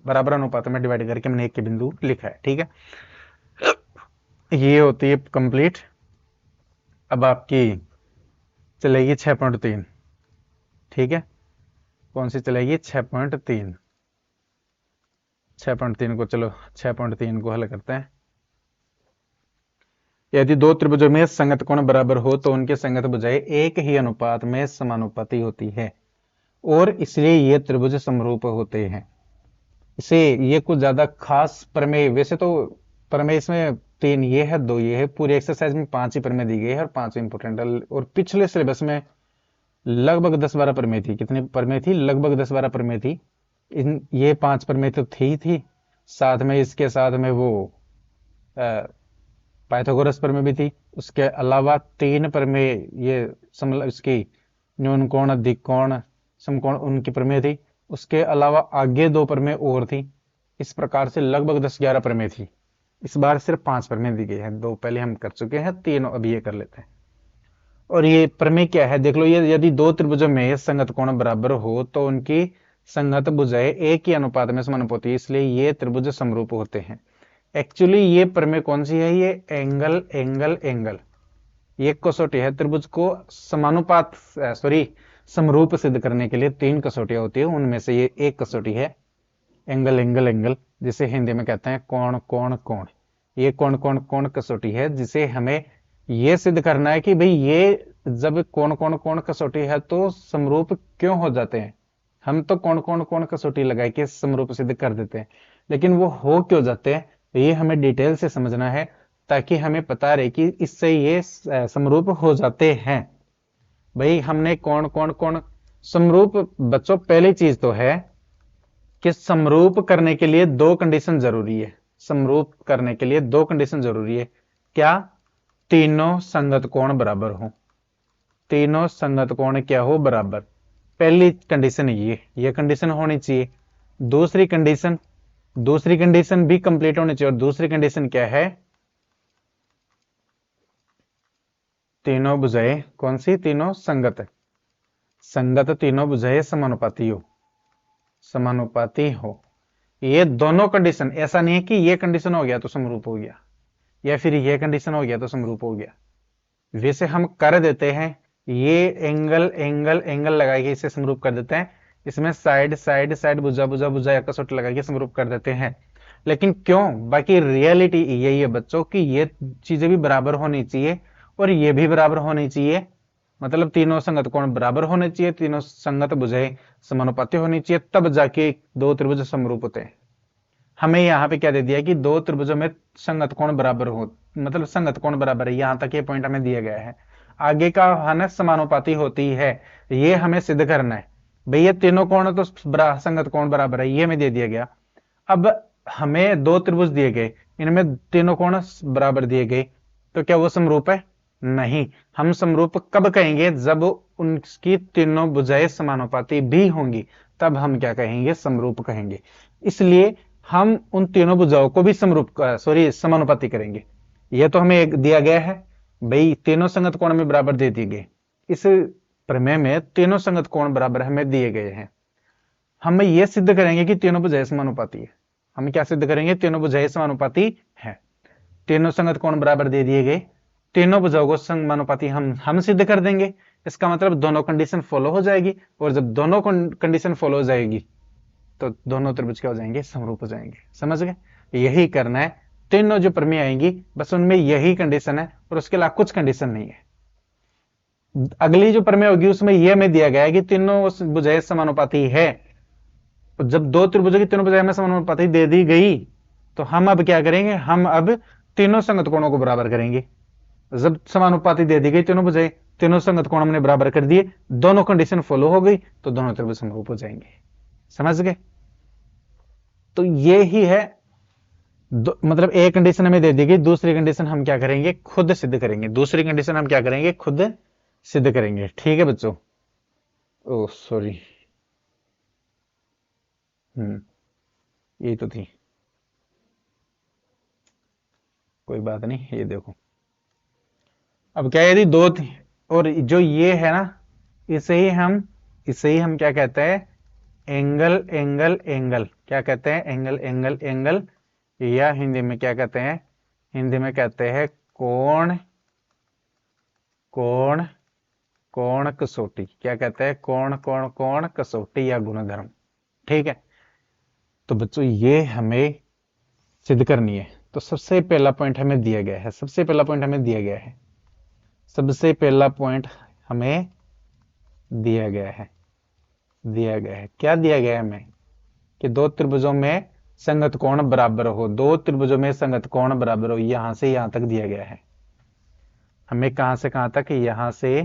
बराबर अनुपात में डिवाइड करके मैंने एक के बिंदु लिखा है। ठीक है, ये होती है कंप्लीट। अब आपकी चलेगी 6.3। ठीक है, कौन सी चलेगी? 6.3। 6.3 को, चलो 6.3 को हल करते हैं। यदि दो त्रिभुजों में संगत कोण बराबर हो तो उनके संगत भुजाएं एक ही अनुपात में समानुपाती होती है, और इसलिए ये त्रिभुज समरूप होते हैं। इसे ये कुछ ज्यादा खास प्रमेय, वैसे तो प्रमेय इसमें 3 ये है, 2 ये है। पूरी एक्सरसाइज में 5 ही प्रमेय दी गई है, और 5 इंपोर्टेंट। और पिछले सिलेबस में लगभग 10-12 प्रमेय थी। कितनी प्रमेय थी? लगभग 10-12 प्रमेय थी। ये 5 प्रमेय तो थी, साथ में इसके साथ में वो पाइथागोरस प्रमेय भी थी। उसके अलावा 3 प्रमेय ये इसकी न्यून कोण, अधिक कोण, समकोण, उनकी प्रमेय थी। उसके अलावा आगे 2 प्रमेय और थी। इस प्रकार से लगभग 10-11 प्रमेय थी। इस बार सिर्फ 5 प्रमेय दी गई है। 2 पहले हम कर चुके हैं, 3 अभी ये कर लेते हैं। और ये प्रमेय क्या है देख लो, ये यदि दो त्रिभुजों में संगत कोण बराबर हो तो उनकी संगत भुजाएं एक ही अनुपात में समानुपाती है, इसलिए ये त्रिभुज समरूप होते हैं। एक्चुअली ये प्रमेय कौन सी है? ये एंगल एंगल एंगल, ये कसौटी है। त्रिभुज को समानुपात सॉरी समरूप सिद्ध करने के लिए तीन कसौटियां होती है, उनमें से ये एक कसौटी है एंगल एंगल एंगल, जिसे हिंदी में कहते हैं कोण कोण कोण। ये कोण कोण कोण कसौटी है, जिसे हमें ये सिद्ध करना है कि भाई ये जब कोण कोण कोण कसौटी है तो समरूप क्यों हो जाते हैं। हम तो कोण कोण कोण कसौटी लगा के समरूप सिद्ध कर देते हैं, लेकिन वो हो क्यों जाते हैं ये हमें डिटेल से समझना है, ताकि हमें पता रहे कि इससे ये समरूप हो जाते हैं। भाई हमने कोण कोण कोण समरूप, बच्चों पहली चीज तो है कि समरूप करने के लिए दो कंडीशन जरूरी है। समरूप करने के लिए दो कंडीशन जरूरी है। क्या? तीनों संगत कोण बराबर हो। तीनों संगत कोण क्या हो? बराबर। पहली कंडीशन ये कंडीशन होनी चाहिए। दूसरी कंडीशन भी कंप्लीट होनी चाहिए, और दूसरी कंडीशन क्या है? तीनों भुजाएं कौन सी? तीनों संगत। संगत तीनों भुजाएं समानुपाती हो। समानुपाती हो, ये दोनों कंडीशन। ऐसा नहीं है कि ये कंडीशन हो गया तो समरूप हो गया, या फिर ये कंडीशन हो गया तो समरूप हो गया। वैसे हम कर देते हैं, ये एंगल एंगल एंगल लगा के इसे समरूप कर देते हैं। इसमें साइड साइड साइड भुजा भुजा भुजा या कसौटी लगा के समरूप कर देते हैं। लेकिन क्यों? बाकी रियलिटी यही है बच्चों की ये चीजें भी बराबर होनी चाहिए और ये भी बराबर होनी चाहिए। मतलब तीनों संगत कोण बराबर होने चाहिए, तीनों संगत भुजाएं समानुपाती होनी चाहिए, तब जाके दो त्रिभुज समरूप होते हैं। हमें यहाँ पे क्या दे दिया कि दो त्रिभुजों में संगत कोण बराबर हो, मतलब संगत कोण बराबर है, यहां तक ये पॉइंट हमें दिया गया है। आगे का है समानुपाती होती है, ये हमें सिद्ध करना है। भाई ये तीनों कोण तो संगत कोण बराबर है, ये हमें दे दिया गया। अब हमें दो त्रिभुज दिए गए, इनमें तीनों कोण बराबर दिए गए, तो क्या वो समरूप है? नहीं। हम समरूप कब कहेंगे? जब उनकी तीनों भुजाएं समानुपाती भी होंगी, तब हम क्या कहेंगे? समरूप कहेंगे। इसलिए हम उन तीनों भुजाओं को भी समरूप सॉरी समानुपाती करेंगे। यह तो हमें एक दिया गया है, भाई तीनों संगत कोण में बराबर दे दिए गए। इस प्रमेय में तीनों संगत कोण बराबर हमें दिए गए हैं। हम यह सिद्ध करेंगे कि तीनों भुजाएं समानुपाती है। हम क्या सिद्ध करेंगे? तीनों भुजाएं समानुपाती है। तीनों संगत कोण बराबर दे दिए गए, तीनों भुजाओं को समानुपाती हम सिद्ध कर देंगे। इसका मतलब दोनों कंडीशन फॉलो हो जाएगी, और जब दोनों कंडीशन फॉलो हो जाएगी तो दोनों त्रिभुज क्या हो जाएंगे? समरूप हो जाएंगे। समझ गए? यही करना है। तीनों जो प्रमेय आएंगी बस उनमें यही कंडीशन है, और उसके अलावा कुछ कंडीशन नहीं है। अगली जो प्रमेय होगी उसमें यह हमें दिया गया है कि तीनों भुजाएं समानुपाती है। तो जब दो त्रिभुजों की तीनों भुजाएं में समानुपाती दे दी गई, तो हम अब क्या करेंगे? हम अब तीनों संगत कोणों को बराबर करेंगे। जब समानुपाती दे दी गई तीनों भुजाएं, तीनों संगत कोण हमने बराबर कर दिए, दोनों कंडीशन फॉलो हो गई, तो दोनों त्रिभुज समरूप हो जाएंगे। समझ गए? तो ये ही है। मतलब एक कंडीशन हमें दे दी गई, दूसरी कंडीशन हम क्या करेंगे? खुद सिद्ध करेंगे। दूसरी कंडीशन हम क्या करेंगे? खुद सिद्ध करेंगे। ठीक है बच्चों? ओ सॉरी, यही तो थी, कोई बात नहीं। ये देखो, अब क्या है? यदि दो थी, और जो ये है ना, इसे ही हम क्या कहते हैं? Angle angle angle. क्या कहते हैं? एंगल एंगल एंगल, या हिंदी में क्या कहते हैं? हिंदी में कहते हैं कोण कोण कोण कसौटी। क्या कहते हैं? कोण कोण कोण कसौटी या गुणधर्म। ठीक है? तो बच्चों ये हमें सिद्ध करनी है। तो सबसे पहला पॉइंट हमें दिया गया है, सबसे पहला पॉइंट हमें दिया गया है, सबसे पहला पॉइंट हमें दिया गया है। क्या दिया गया है हमें? कि दो त्रिभुजों में संगत कोण बराबर हो। दो त्रिभुजों में संगत कोण बराबर हो, यहां से यहां तक दिया गया है हमें। कहां से कहां तक? यहां से,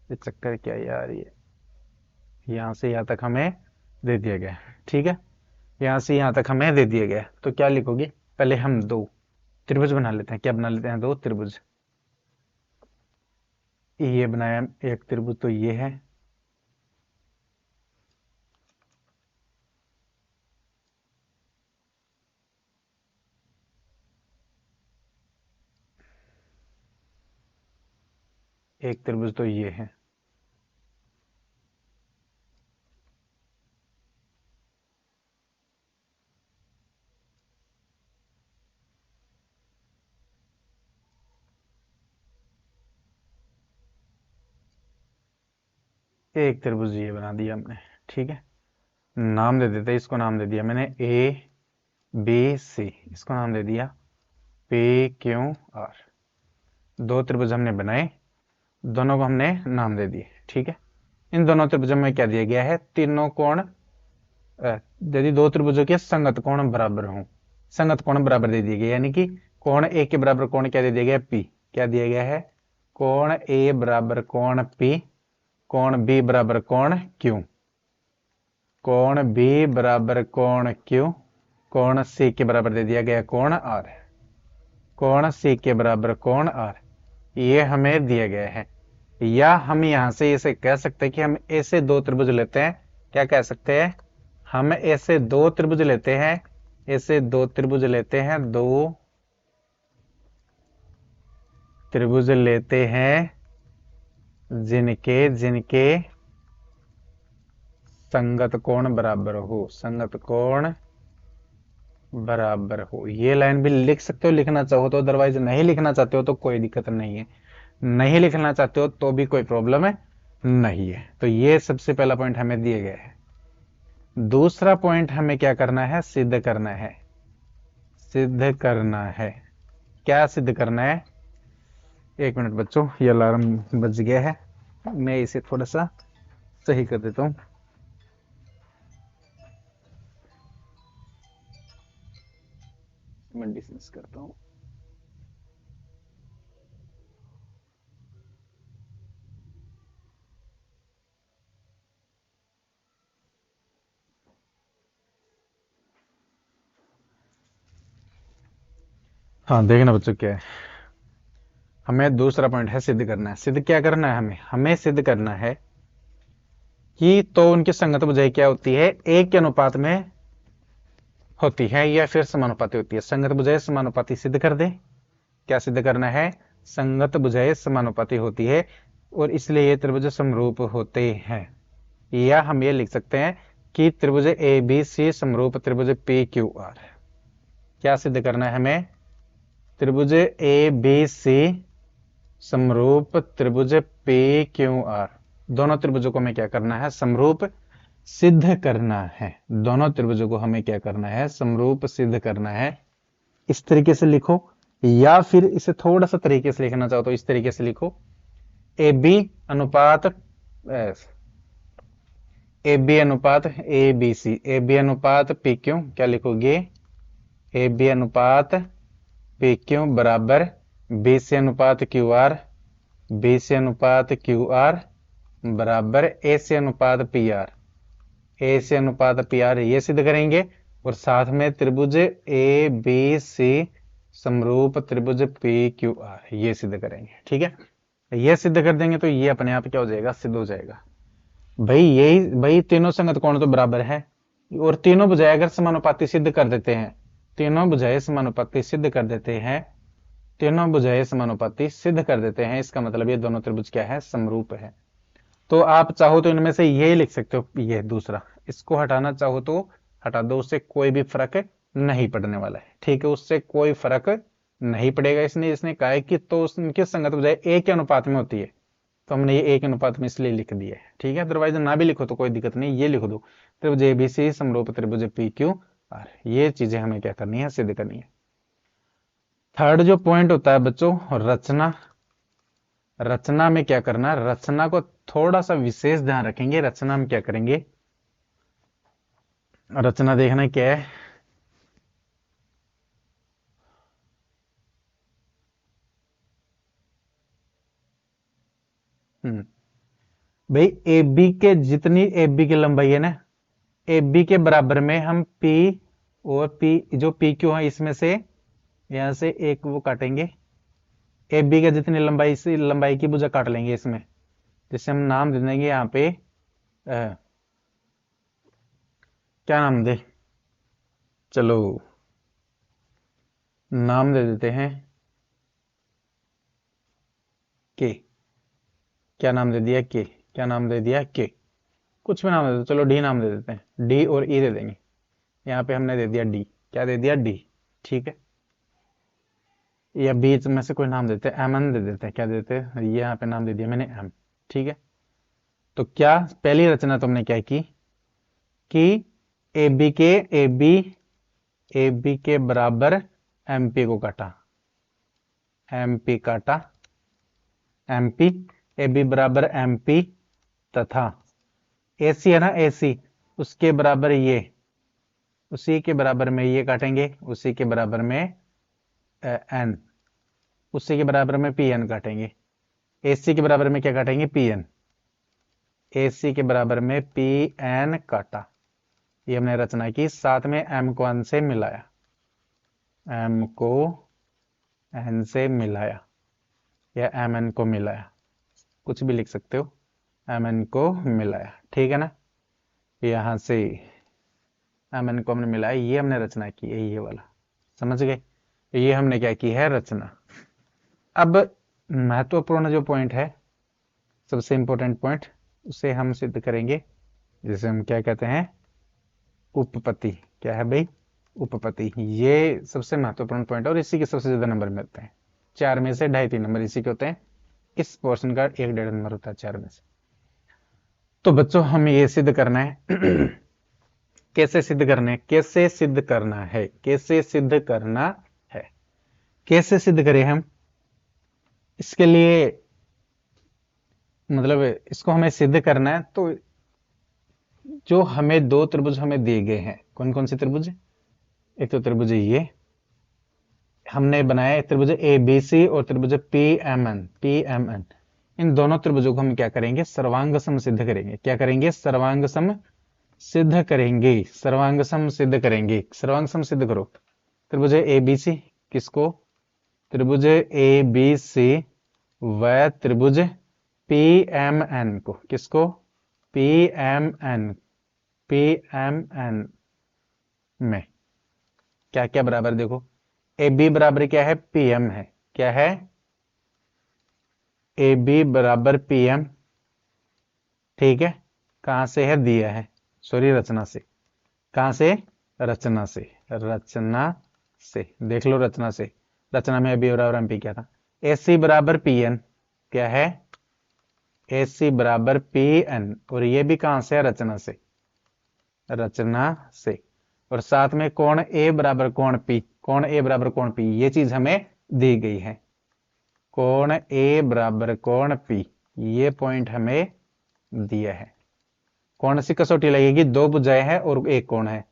ये चक्कर क्या यार, ये यहां से यहां तक हमें दे दिया गया है। ठीक है? यहां से यहां तक हमें दे दिया गया। तो क्या लिखोगे? पहले हम दो त्रिभुज बना लेते हैं। क्या बना लेते हैं? दो त्रिभुज। ये बनाया एक त्रिभुज, तो ये है। एक त्रिभुज तो ये है, एक त्रिभुज ये बना दिया हमने। ठीक है, नाम दे देते, इसको नाम दे दिया मैंने ए बी सी, इसको नाम दे दिया पी क्यू आर। दो त्रिभुज हमने बनाए, दोनों को हमने नाम दे दिए। ठीक है, इन दोनों त्रिभुजों में क्या दिया गया है, तीनों कोण यदि दो त्रिभुजों के संगत कोण बराबर हों, संगत कोण बराबर दे दिए गए, यानी कि कोण ए के बराबर कोण क्या दे दिया गया, पी। क्या दिया गया है, कोण ए बराबर कोण पी, कोण बी बराबर कोण क्यू, कोण बी बराबर कोण क्यू, कोण सी के बराबर दे दिया गया कोण आर, कोण सी के बराबर कोण आर, ये हमें दिया गया है। या हम यहां से इसे कह सकते हैं कि हम ऐसे दो त्रिभुज लेते हैं, क्या कह सकते हैं, हम ऐसे दो त्रिभुज लेते हैं, ऐसे दो त्रिभुज लेते हैं, दो त्रिभुज लेते हैं जिनके जिनके संगत कोण बराबर हो, संगत कोण बराबर हो। ये लाइन भी लिख सकते हो लिखना चाहो तो, अदरवाइज नहीं लिखना चाहते हो तो कोई दिक्कत नहीं है, नहीं लिखना चाहते हो तो भी कोई प्रॉब्लम है नहीं है। तो ये सबसे पहला पॉइंट हमें दिए गए है। दूसरा पॉइंट हमें क्या करना है, सिद्ध करना है, सिद्ध करना है। क्या सिद्ध करना है, एक मिनट बच्चों, ये अलार्म बज गया है, मैं इसे थोड़ा सा सही कर देता हूं। मैं डिसमिस करता हूं। हाँ देखना बच्चों, क्या है, हमें दूसरा पॉइंट है सिद्ध करना है। सिद्ध क्या करना है, हमें सिद्ध करना है कि तो उनकी संगत भुजाएं क्या होती है, एक के अनुपात में होती है या फिर समानुपाती होती है। संगत भुजाएं समानुपाती सिद्ध कर दे। क्या सिद्ध करना है, संगत भुजाएं समानुपाती होती है और इसलिए ये त्रिभुज समरूप होते हैं। या हम ये लिख सकते हैं कि त्रिभुज ए बी सी समरूप त्रिभुज पी क्यू आर। क्या सिद्ध करना है हमें, त्रिभुज ए बी सी समरूप त्रिभुज पी क्यू आर, दोनों त्रिभुजों को हमें क्या करना है, समरूप सिद्ध करना है। दोनों त्रिभुजों को हमें क्या करना है, समरूप सिद्ध करना है। इस तरीके से लिखो, या फिर इसे थोड़ा सा तरीके से लिखना चाहो तो इस तरीके से लिखो, ए बी अनुपात ए बी अनुपात A B C, A B अनुपात पी क्यू, क्या लिखोगे, ए बी अनुपात पी क्यू बराबर बी सी अनुपात क्यू आर, बी सी अनुपात क्यू आर बराबर ए सी अनुपात पी आर, ए सी अनुपात पी आर, ये सिद्ध करेंगे। और साथ में त्रिभुज ए बी सी समरूप त्रिभुज पी क्यू आर, ये सिद्ध करेंगे। ठीक है, ये सिद्ध कर देंगे तो ये अपने आप क्या हो जाएगा, सिद्ध हो जाएगा। भाई तीनों संगत कोण तो बराबर है, और तीनों भुजाएं अगर समानुपाती सिद्ध कर देते हैं, तीनों भुजाएं समानुपाती सिद्ध कर देते हैं, तीनों भुजाएं समानुपाती सिद्ध कर देते हैं, इसका मतलब ये दोनों त्रिभुज क्या है, समरूप है। तो आप चाहो तो इनमें से ये लिख सकते हो, ये दूसरा, इसको हटाना चाहो तो हटा दो, उससे कोई भी फर्क नहीं पड़ने वाला है। ठीक है, उससे कोई फर्क नहीं पड़ेगा। इसने इसने कहा है कि तो उनकी संगत बजाय एक के अनुपात में होती है, तो हमने ये एक अनुपात में इसलिए लिख दिया है। ठीक है, अदरवाइज ना भी लिखो तो कोई दिक्कत नहीं, ये लिख दो, त्रिभुज एबीसी समरूप त्रिभुज पी क्यू आर। ये चीजें हमें क्या करनी है, सिद्ध करनी है। थर्ड जो पॉइंट होता है बच्चों, रचना। रचना में क्या करना, रचना को थोड़ा सा विशेष ध्यान रखेंगे। रचना में क्या करेंगे, रचना देखना क्या है, भाई ए बी के जितनी ए बी की लंबाई है ना, ए बी के बराबर में हम पी और पी जो पी क्यू है इसमें से यहां से एक वो काटेंगे, ए बी के जितनी लंबाई से लंबाई की भुजा काट लेंगे इसमें, जिससे हम नाम दे देंगे यहाँ पे क्या नाम दे, चलो नाम दे देते हैं के। क्या नाम दे दिया, के। क्या नाम दे दिया, के। कुछ भी नाम दे दो, चलो डी नाम दे देते हैं, डी और ई दे देंगे। यहाँ पे हमने दे दिया डी, क्या दे दिया, डी। ठीक है, या बीच में से कोई नाम देते हैं, एम एन दे देते हैं, क्या देते हैं, ये यहाँ पे नाम दे दिया मैंने, एम। ठीक है, तो क्या पहली रचना तुमने क्या की कि ए बी के, ए बी के बराबर एम पी को काटा, एम पी काटा, एम पी, ए बी बराबर एम पी, तथा ए सी है ना, ए सी, उसके बराबर ये, उसी के बराबर में ये काटेंगे, उसी के बराबर में एन, उसी के बराबर में पी एन काटेंगे। ए सी के बराबर में क्या काटेंगे, पी एन, ए सी के बराबर में पी एन काटा। ये हमने रचना की, साथ में एम को एन से मिलाया, एम को एन से मिलाया, या एम एन को मिलाया, कुछ भी लिख सकते हो, एम एन को मिलाया। ठीक है ना, यहां से एम एन को हमने मिलाया, ये हमने रचना की है, ये वाला, समझ गए, ये हमने क्या की है, रचना। अब महत्वपूर्ण जो पॉइंट है, सबसे इंपॉर्टेंट पॉइंट, उसे हम सिद्ध करेंगे, जिसे हम क्या कहते हैं, उपपत्ति। क्या है भाई, उपपत्ति। ये सबसे महत्वपूर्ण पॉइंट है और इसी के सबसे ज्यादा नंबर मिलते हैं, 4 में से 2.5-3 नंबर इसी के होते हैं। इस पोर्शन का 1-1.5 नंबर होता है 4 में से। तो बच्चों हमें ये सिद्ध करना है कैसे सिद्ध करना है, कैसे सिद्ध करना है, कैसे सिद्ध करना है, कैसे सिद्ध करें हम, इसके लिए मतलब इसको हमें सिद्ध करना है, तो जो हमें 2 त्रिभुज हमें दिए गए हैं, कौन कौन से त्रिभुज, एक तो त्रिभुज ये हमने बनाया, त्रिभुज ए बी सी और त्रिभुज P M N, P M N, इन दोनों त्रिभुजों को हम क्या करेंगे, सर्वांग सम सिद्ध करेंगे। क्या करेंगे, सर्वांग सम सिद्ध करेंगे, सर्वांग सम सिद्ध करेंगे। सर्वांग सम सिद्ध करो, त्रिभुज ए बी सी, किसको, त्रिभुज ए बी सी व त्रिभुज पी एम एन को, किसको, P M N, P M N में क्या क्या बराबर, देखो ए बी बराबर क्या है, पी एम है, क्या है, ए बी बराबर पी एम। ठीक है, कहां से है, दिया है, सॉरी रचना से, कहां से, रचना से, रचना से, देख लो रचना से, रचना में अभी बराबर एम पी क्या था, ए सी बराबर पी एन, क्या है, ए सी बराबर पी एन, और ये भी कहां से है, रचना से, रचना से, और साथ में कोण ए बराबर कोण पी, कोण ए बराबर कोण पी, ये चीज हमें दी गई है, कोण ए बराबर कोण पी, ये पॉइंट हमें दिया है। कौन सी कसौटी लगेगी, 2 भुजाएं हैं और एक कोण है,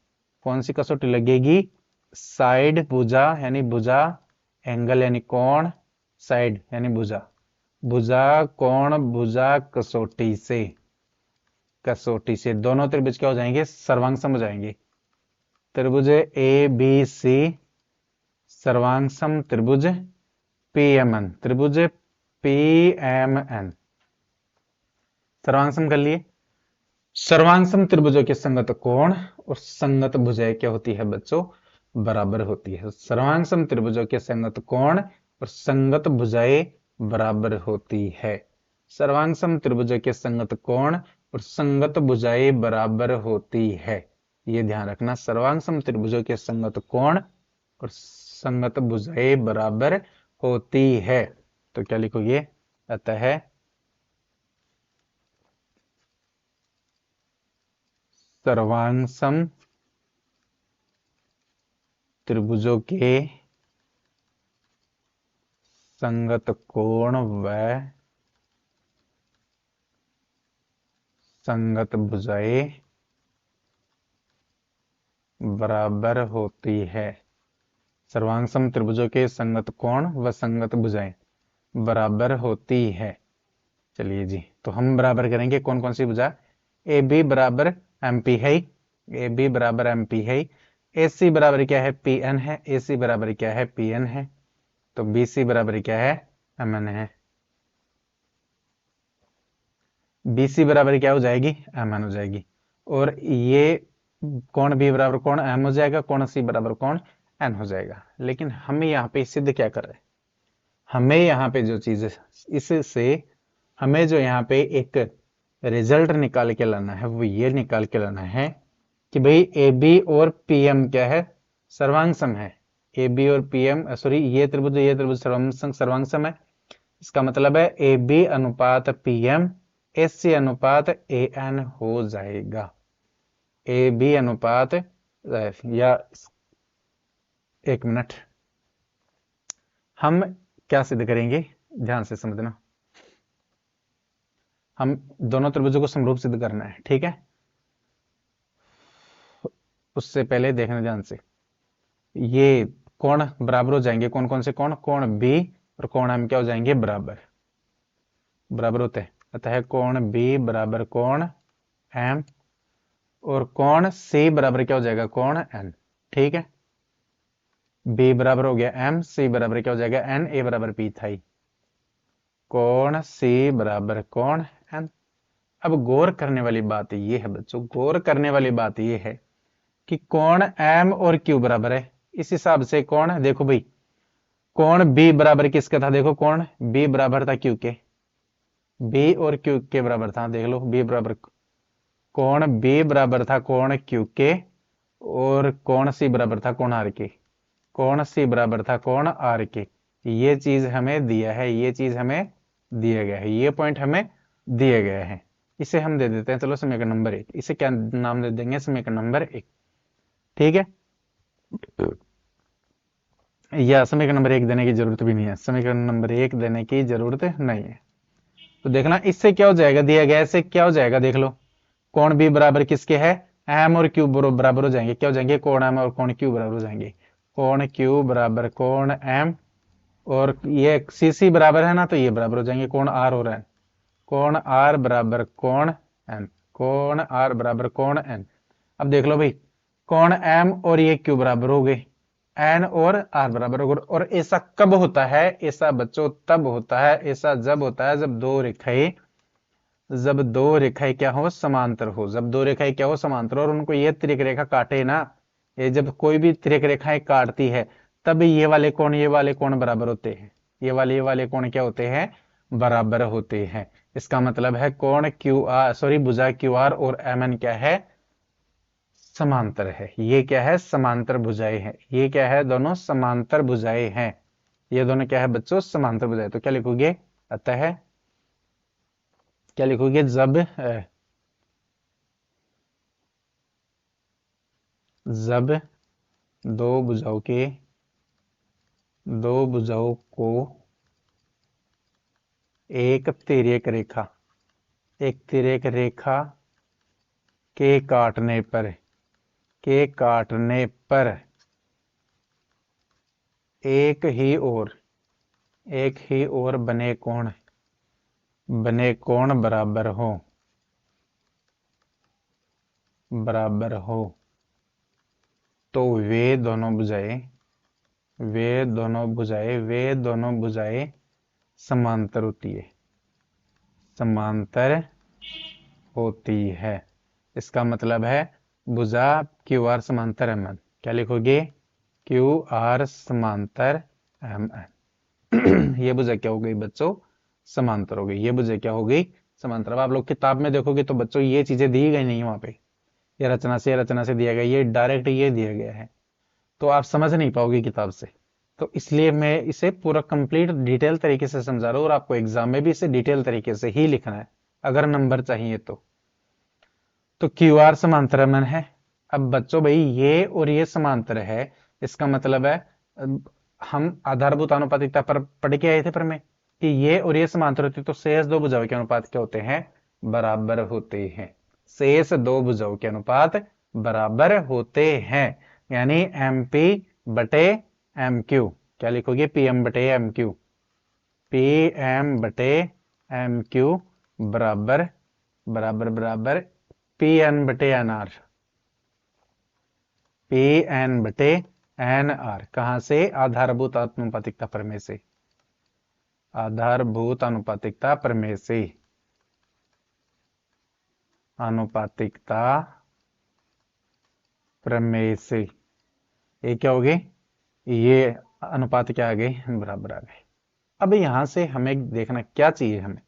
कौन सी कसौटी लगेगी, साइड भुजा यानी भुजा, एंगल यानी कोण, साइड यानी भुजा, भुजा कोण भुजा कसौटी से, कसौटी से दोनों त्रिभुज क्या हो जाएंगे, सर्वांग सम हो जाएंगे। त्रिभुज ए बी सी सर्वांग सम त्रिभुज पी एम एन, त्रिभुज पी एम एन सर्वांग सम कर लिए। सर्वांग सम त्रिभुजों के संगत कोण और संगत भुजाएं क्या होती है बच्चों, बराबर होती है। सर्वांग सम त्रिभुजों के संगत कोण और संगत भुजाएं बराबर होती है, सर्वांग सम त्रिभुजों के संगत कोण और संगत भुजाएं बराबर होती है, ये ध्यान रखना, सर्वांग सम त्रिभुजों के संगत कोण और संगत भुजाएं बराबर होती है। तो क्या लिखोगे, अतः सर्वांग सम त्रिभुजों के संगत कोण व संगत भुजाएं बराबर होती है, सर्वांग सम त्रिभुजों के संगत कोण व संगत भुजाएं बराबर होती है। चलिए जी, तो हम बराबर करेंगे कौन कौन सी भुजा, ए बी बराबर एम पी है, ए बी बराबर एम पी है, ए सी बराबर क्या है, पी एन है, ए सी बराबर क्या है, पी एन है, तो बी सी बराबर क्या है, एम एन है, बी सी बराबर क्या हो जाएगी, एम एन हो जाएगी, और ये कौन बी बराबर कौन एम हो जाएगा, कौन सी बराबर कौन एन हो जाएगा। लेकिन हमें यहाँ पे सिद्ध क्या कर रहे हैं, हमें यहाँ पे जो चीज है, इससे हमें जो यहाँ पे एक रिजल्ट निकाल के लाना है वो ये निकाल के लाना है कि भाई ए बी और पी एम क्या है, सर्वांग सम है। ए बी और पी एम सॉरी ये त्रिभुज सर्वांग सम है। इसका मतलब है ए बी अनुपात पी एम एस सी अनुपात ए एन हो जाएगा। ए बी अनुपात या एक मिनट, हम क्या सिद्ध करेंगे, ध्यान से समझना। हम दोनों त्रिभुजों को समरूप सिद्ध करना है, ठीक है। उससे पहले देखना ध्यान से, ये कोण बराबर हो जाएंगे, कौन कौन से कोण, कोण बी और कोण एम क्या हो जाएंगे, बराबर बराबर होते हैं। अतः कोण बी बराबर कोण एम और कोण सी बराबर क्या हो जाएगा, कोण एन, ठीक है। बी बराबर हो गया एम, सी बराबर क्या हो जाएगा एन, ए बराबर पी था। कोण सी बराबर कोण एन। अब गौर करने वाली बात ये है बच्चों, गौर करने वाली बात ये है कि कोण एम और क्यू बराबर है। इस हिसाब से कोण देखो भाई, कोण बी बराबर किसका था, देखो कोण बी बराबर था क्यू के, बी और क्यू के बराबर था, देख लो बी बराबर, कोण बी बराबर था कोण क्यू के और कोण सी बराबर था कोण आर के, कोण सी बराबर था कोण आर के। ये चीज हमें दिया है, ये चीज हमें दिया गया है, ये पॉइंट हमें दिए गए हैं। इसे हम दे देते हैं, चलो समीकरण नंबर 1, इसे क्या नाम दे देंगे, समीकरण नंबर 1, ठीक है। या समीकरण नंबर 1 देने की जरूरत भी नहीं है, समीकरण नंबर 1 देने की जरूरत नहीं है। तो देखना इससे क्या हो जाएगा, दिया गया इससे क्या हो जाएगा, देख लो कोण बी बराबर किसके है, एम और क्यू बराबर हो जाएंगे, क्या हो जाएंगे, कोण एम और कोण क्यू बराबर हो जाएंगे। कोण क्यू बराबर कोण एम और ये सी सी बराबर है ना, तो ये बराबर हो जाएंगे कोण आर और एन, कोण आर बराबर कोण एन, कोण आर बराबर कोण एन। अब देख लो भाई, कोण एम और ये क्यू बराबर हो गए, एन और आर बराबर हो गए। और ऐसा कब होता है, ऐसा बच्चों तब होता है, ऐसा जब होता है जब दो रेखाएं क्या हो, समांतर हो, जब दो रेखाएं क्या हो, समांतर, और उनको ये तिरक रेखा काटे ना, ये जब कोई भी तिरक रेखाएं काटती है तब ये वाले कोण बराबर होते हैं, ये वाले कोण क्या होते हैं, बराबर होते हैं। इसका मतलब है कोण क्यू आर सॉरी भुजा क्यू आर और एम एन क्या है, समांतर है। ये क्या है, समांतर भुजाएं हैं, ये क्या है, दोनों समांतर भुजाएं हैं, ये दोनों क्या है बच्चों, समांतर भुजाएं। तो क्या लिखोगे, अतः क्या लिखोगे, जब दो भुजाओं को एक तिर्यक रेखा के काटने पर एक ही ओर बने कोण बराबर हो तो वे दोनों भुजाएं समांतर होती है। इसका मतलब है भुजा क्यू आर समांतर एम एन, क्या लिखोगे, क्यू आर समांतर एम एन। ये भुजा क्या हो गई बच्चों, समांतर हो गई, ये भुजा क्या हो गई, समांतर। अब आप लोग किताब में देखोगे तो बच्चों ये चीजें दी गई नहीं वहां पे, ये रचना से दिया गया, ये डायरेक्ट ये दिया गया है, तो आप समझ नहीं पाओगे किताब से। तो इसलिए मैं इसे पूरा कंप्लीट डिटेल तरीके से समझा रहा हूं, और आपको एग्जाम में भी इसे डिटेल तरीके से ही लिखना है अगर नंबर चाहिए तो क्यू आर समांतर एम एन है। अब बच्चों भाई ये और ये समांतर है, इसका मतलब है हम आधारभूत आनुपातिकता पर पढ़ के आए थे पर में कि ये और ये समांतर होते तो शेष दो भुजाओं के अनुपात क्या होते हैं, बराबर होते हैं। शेष दो भुजाओं के अनुपात बराबर होते हैं, यानी एम पी बटे एम क्यू, क्या लिखोगे, पी एम बटे एम क्यू, पी एम बटे एम क्यू बराबर बराबर बराबर पी एन बटे एन आर, पी एन बटे एन आर। कहां से, आधारभूत आनुपातिकता प्रमेय से, आधारभूत आनुपातिकता प्रमेय से, आनुपातिकता प्रमेय से। ये क्या हो गई, ये अनुपात क्या आ गए, बराबर आ गए। अब यहां से हमें देखना क्या चाहिए, हमें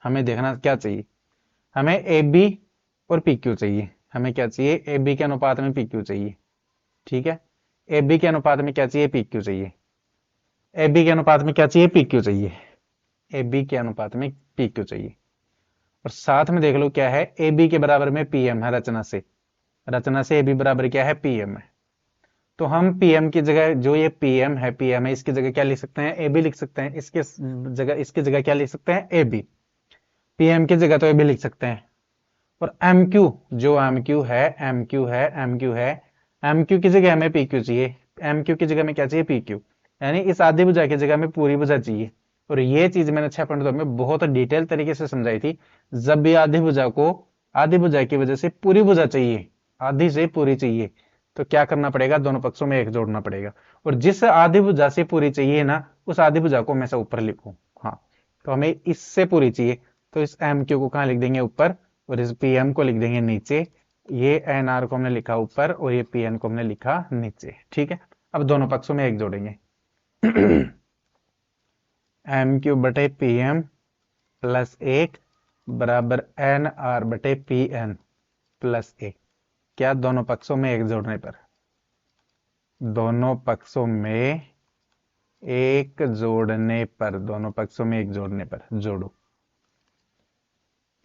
हमें देखना क्या चाहिए, हमें ए बी और पी क्यू चाहिए। हमें क्या चाहिए, ए बी के अनुपात में पी क्यू चाहिए। ठीक है, ए बी के अनुपात में क्या चाहिए, पी क्यू चाहिए। ए बी के अनुपात में क्या चाहिए, पी क्यू चाहिए। ए बी के अनुपात में पी क्यू चाहिए। और साथ में देख लो क्या है, ए बी के बराबर में पी एम है रचना से। रचना से ए बी बराबर क्या है, पी एम है। तो हम पीएम की जगह, जो ये पीएम है, इसकी जगह क्या लिख सकते हैं, ए बी लिख सकते हैं। इसकी जगह क्या लिख सकते हैं, ए बी। पीएम की जगह तो ए बी लिख सकते हैं। और एम क्यू, जो एम क्यू की जगह हमें पी क्यू चाहिए। एम क्यू की जगह में क्या चाहिए, पी क्यू। यानी इस आधी भुजा की जगह में पूरी भुजा चाहिए। और ये चीज मैंने 6.2 में बहुत डिटेल तरीके से समझाई थी। जब भी आधी भुजा की वजह से पूरी भुजा चाहिए, आधी से पूरी चाहिए, तो क्या करना पड़ेगा, दोनों पक्षों में एक जोड़ना पड़ेगा। और जिस आधी भुजा से पूरी चाहिए ना, उस आधी भुजा को मैं से ऊपर लिखूं। हाँ, तो हमें इससे पूरी चाहिए, तो इस एम क्यू को कहां लिख देंगे, ऊपर। और इस पी एम को लिख देंगे नीचे। ये एन आर को हमने लिखा ऊपर और ये पी एन को हमने लिखा नीचे। ठीक है, अब दोनों पक्षों में एक जोड़ेंगे। एम क्यू बटे पी एम प्लस एक बराबर एन आर बटे पी एन प्लस एक। क्या, दोनों पक्षों में एक जोड़ने पर, दोनों पक्षों में एक जोड़ने पर, दोनों पक्षों में एक जोड़ने पर जोड़ो।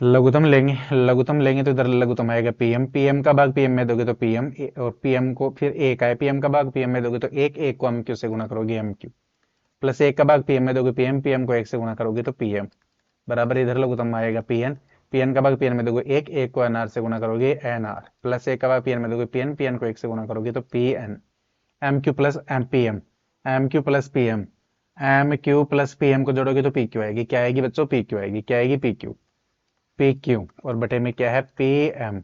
लघुत्तम लेंगे तो इधर लघुत्तम आएगा पीएम। पीएम का भाग पीएम में दोगे तो पीएम, और पीएम को फिर एक आए, पीएम का भाग पीएम में दोगे तो एक को एम क्यू से गुना करोगे एम क्यू। प्लस एक का भाग पीएम में दोगे पीएम, पीएम को एक से गुना करोगे तो पीएम बराबर इधर लघुत्तम आएगा पीएन। पीएन का भाग पीएन में दोगे एक को एनआर से गुना करोगे एनआर। प्लस एक का भाग पीएन में दोगे पीएन, पीएन को एक से गुना करोगे तो PN. M Q plus M PM, M Q plus PM, M Q plus PM को जोड़ोगे तो पी क्यू आएगी। क्या आएगी बच्चों, पी क्यू आएगी। क्या आएगी, पी क्यू। पी क्यू और बटे में क्या है, पी एम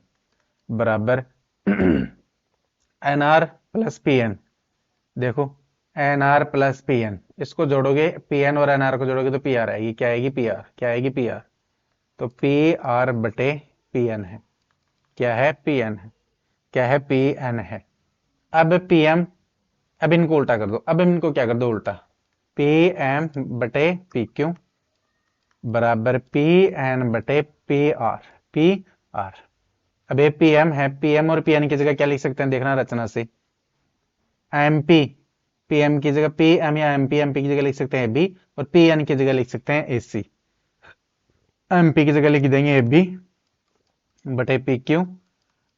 बराबर N R plus P N. देखो, N R plus P N, इसको जोड़ोगे, पी एन और एन आर को जोड़ोगे तो पी आर आएगी। क्या आएगी, पी आर। क्या आएगी, पी आर। तो पी आर बटे पी एन है। क्या है, पी एन है। क्या है, पी एन है। अब पी एम, अब इनको उल्टा कर दो। अब इनको क्या कर दो, उल्टा। पी एम बटे पी क्यू बराबर पी एन बटे पी आर। P R. अब ये पी एम है, पी एम और पी एन की जगह क्या लिख सकते हैं, देखना रचना से। एम पी, पी एम की जगह पी एम या एम पी की जगह लिख सकते हैं बी, और पी एन की जगह लिख सकते हैं ए सी। एम पी की जगह लिख देंगे ए बी बटे पी क्यू,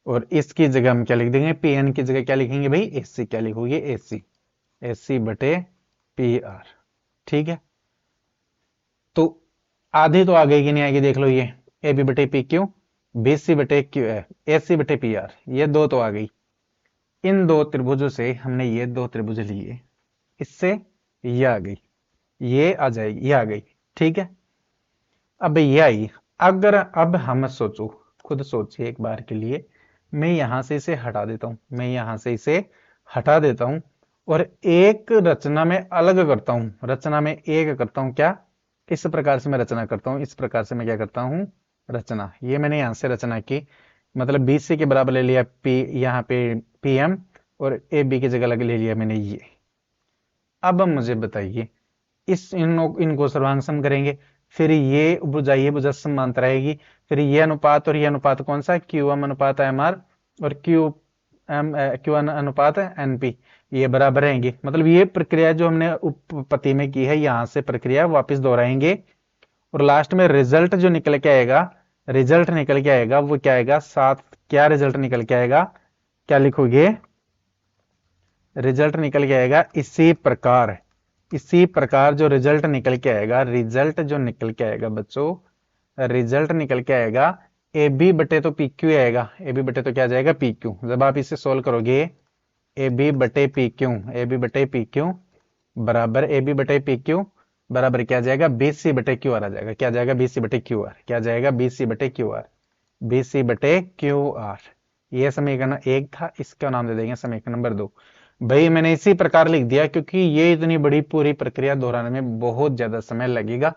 और इसकी जगह हम क्या लिख देंगे, पी एन की जगह क्या लिखेंगे भाई, ए सी। क्या लिखोगे, ए सी। ए सी बटे पी आर। ठीक है, तो आधी तो आ गई कि नहीं आएगी, देख लो। ये ए बी बटे पी क्यू, बी सी बटे क्यू, ए सी बटे पी आर, ये दो तो आ गई। इन दो त्रिभुजों से हमने ये दो त्रिभुज लिए, इससे ये आ गई, ये आ जाएगी, ये आ गई। ठीक है, अब ये आई। अगर अब हम सोचो, खुद सोचिए एक बार के लिए, मैं यहां से इसे हटा देता हूं, मैं यहां से इसे हटा देता हूं और एक रचना में अलग करता हूं, रचना में एक करता हूं। क्या, इस प्रकार से मैं रचना करता हूं, इस प्रकार से मैं क्या करता हूं, रचना। ये मैंने यहां से रचना की, मतलब बी सी के बराबर ले लिया पी, यहाँ पे पी एम, और ए बी की जगह ले लिया मैंने ये। अब मुझे बताइए, इनको सर्वांग सम करेंगे, फिर ये भुजा समांतर आएगी। फिर ये अनुपात और ये अनुपात कौन सा, क्यू एम अनुपात एम आर, और क्यू एन अनुपात एन पी, ये बराबर रहेंगे। मतलब ये प्रक्रिया जो हमने उपपत्ति में की है, यहां से प्रक्रिया वापस दोहराएंगे, और लास्ट में रिजल्ट जो निकल के आएगा, रिजल्ट निकल के आएगा वो क्या आएगा, सात। क्या रिजल्ट निकल के आएगा, क्या लिखोगे, रिजल्ट निकल के आएगा इसी प्रकार जो रिजल्ट निकल के आएगा, रिजल्ट जो निकल के आएगा बच्चों, रिजल्ट निकल के आएगा ए बी बटे तो पी क्यू आएगा। ए बी बटे तो क्या जाएगा, पी क्यू। जब आप इसे सोल्व करोगे, ए बी बटे पी क्यू, ए बी बटे पी क्यू बराबर ए बी बटे पी क्यू बराबर क्या जाएगा, बी सी बटे क्यू आर आ जाएगा। क्या जाएगा, बी सी बटे क्यू आर। क्या जाएगा, बी सी बटे क्यू आर। बी सी बटे क्यू आर। ये समीकरण एक था, इसका नाम दे देंगे समीकरण नंबर 2। भाई मैंने इसी प्रकार लिख दिया क्योंकि ये इतनी बड़ी पूरी प्रक्रिया दोहराने में बहुत ज्यादा समय लगेगा,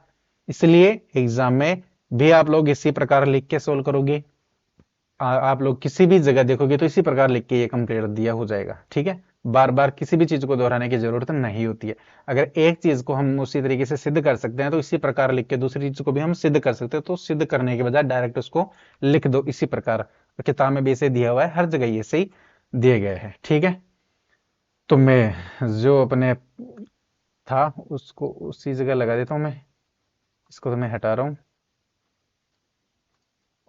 इसलिए एग्जाम में भी आप लोग इसी प्रकार लिख के सोल्व करोगे। आप लोग किसी भी जगह देखोगे तो इसी प्रकार लिख के ये कंप्लीट दिया हो जाएगा। ठीक है, बार बार किसी भी चीज को दोहराने की जरूरत नहीं होती है। अगर एक चीज को हम उसी तरीके से सिद्ध कर सकते हैं तो इसी प्रकार लिख के दूसरी चीज को भी हम सिद्ध कर सकते हैं। तो सिद्ध करने के बजाय डायरेक्ट उसको लिख दो इसी प्रकार। किताब में भी इसे दिया हुआ है, हर जगह ये सही दिए गए हैं। ठीक है, तो मैं जो अपने था उसको उसी जगह लगा देता हूं। मैं इसको तो मैं हटा रहा हूं,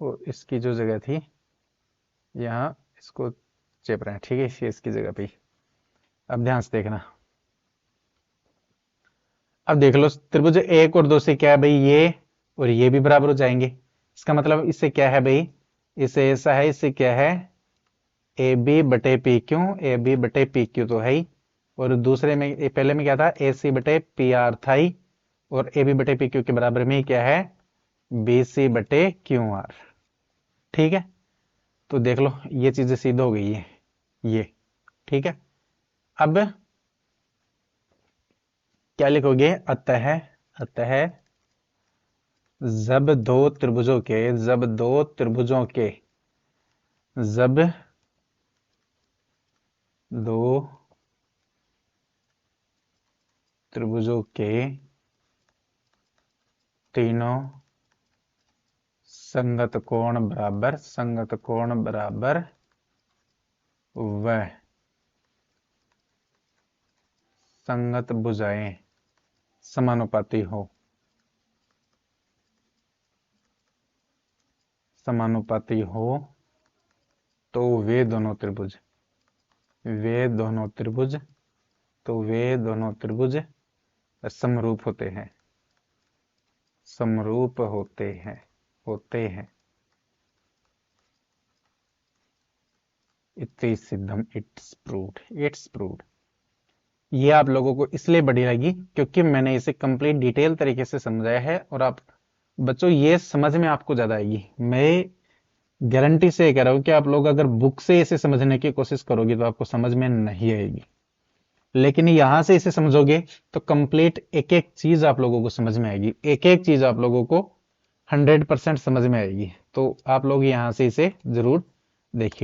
और इसकी जो जगह थी यहाँ इसको चेप रहे हैं। ठीक है, इसी इसकी जगह पे ही। अब ध्यान से देखना। अब देख लो त्रिभुज एक और दो से क्या है भाई, ये और ये भी बराबर हो जाएंगे। इसका मतलब इससे क्या है भाई, इससे ऐसा है, इससे क्या है, ए बी बटे पी क्यू, ए बी बटे पी क्यू तो है ही। और दूसरे में पहले में क्या था, ए सी बटे पी आर था ही। और ए बी बटे पी क्यू के बराबर में क्या है, बी सी बटे क्यू आर। ठीक है, तो देख लो ये चीजें सिद्ध हो गई है ये। ठीक है, अब क्या लिखोगे, अतः अतः जब दो त्रिभुजों के, जब दो त्रिभुजों के, जब दो त्रिभुजों के तीनों संगत कोण बराबर, संगत कोण बराबर वह संगत भुजाएं समानुपाती हो, समानुपाती हो, तो वे दोनों त्रिभुज, वे दोनों त्रिभुज, तो वे दोनों त्रिभुज समरूप होते हैं, समरूप होते हैं, होते हैं। इति सिद्धम, इट्स प्रूव्ड, इट्स प्रूव्ड। ये आप लोगों को इसलिए बढ़िया लगी क्योंकि मैंने इसे कंप्लीट डिटेल तरीके से समझाया है, और आप बच्चों ये समझ में आपको ज्यादा आएगी। मैं गारंटी से कह रहा हूं कि आप लोग अगर बुक से इसे समझने की कोशिश करोगे तो आपको समझ में नहीं आएगी, लेकिन यहां से इसे समझोगे तो कंप्लीट एक एक चीज आप लोगों को समझ में आएगी, एक एक चीज आप लोगों को 100% समझ में आएगी। तो आप लोग यहां से इसे जरूर देखिए।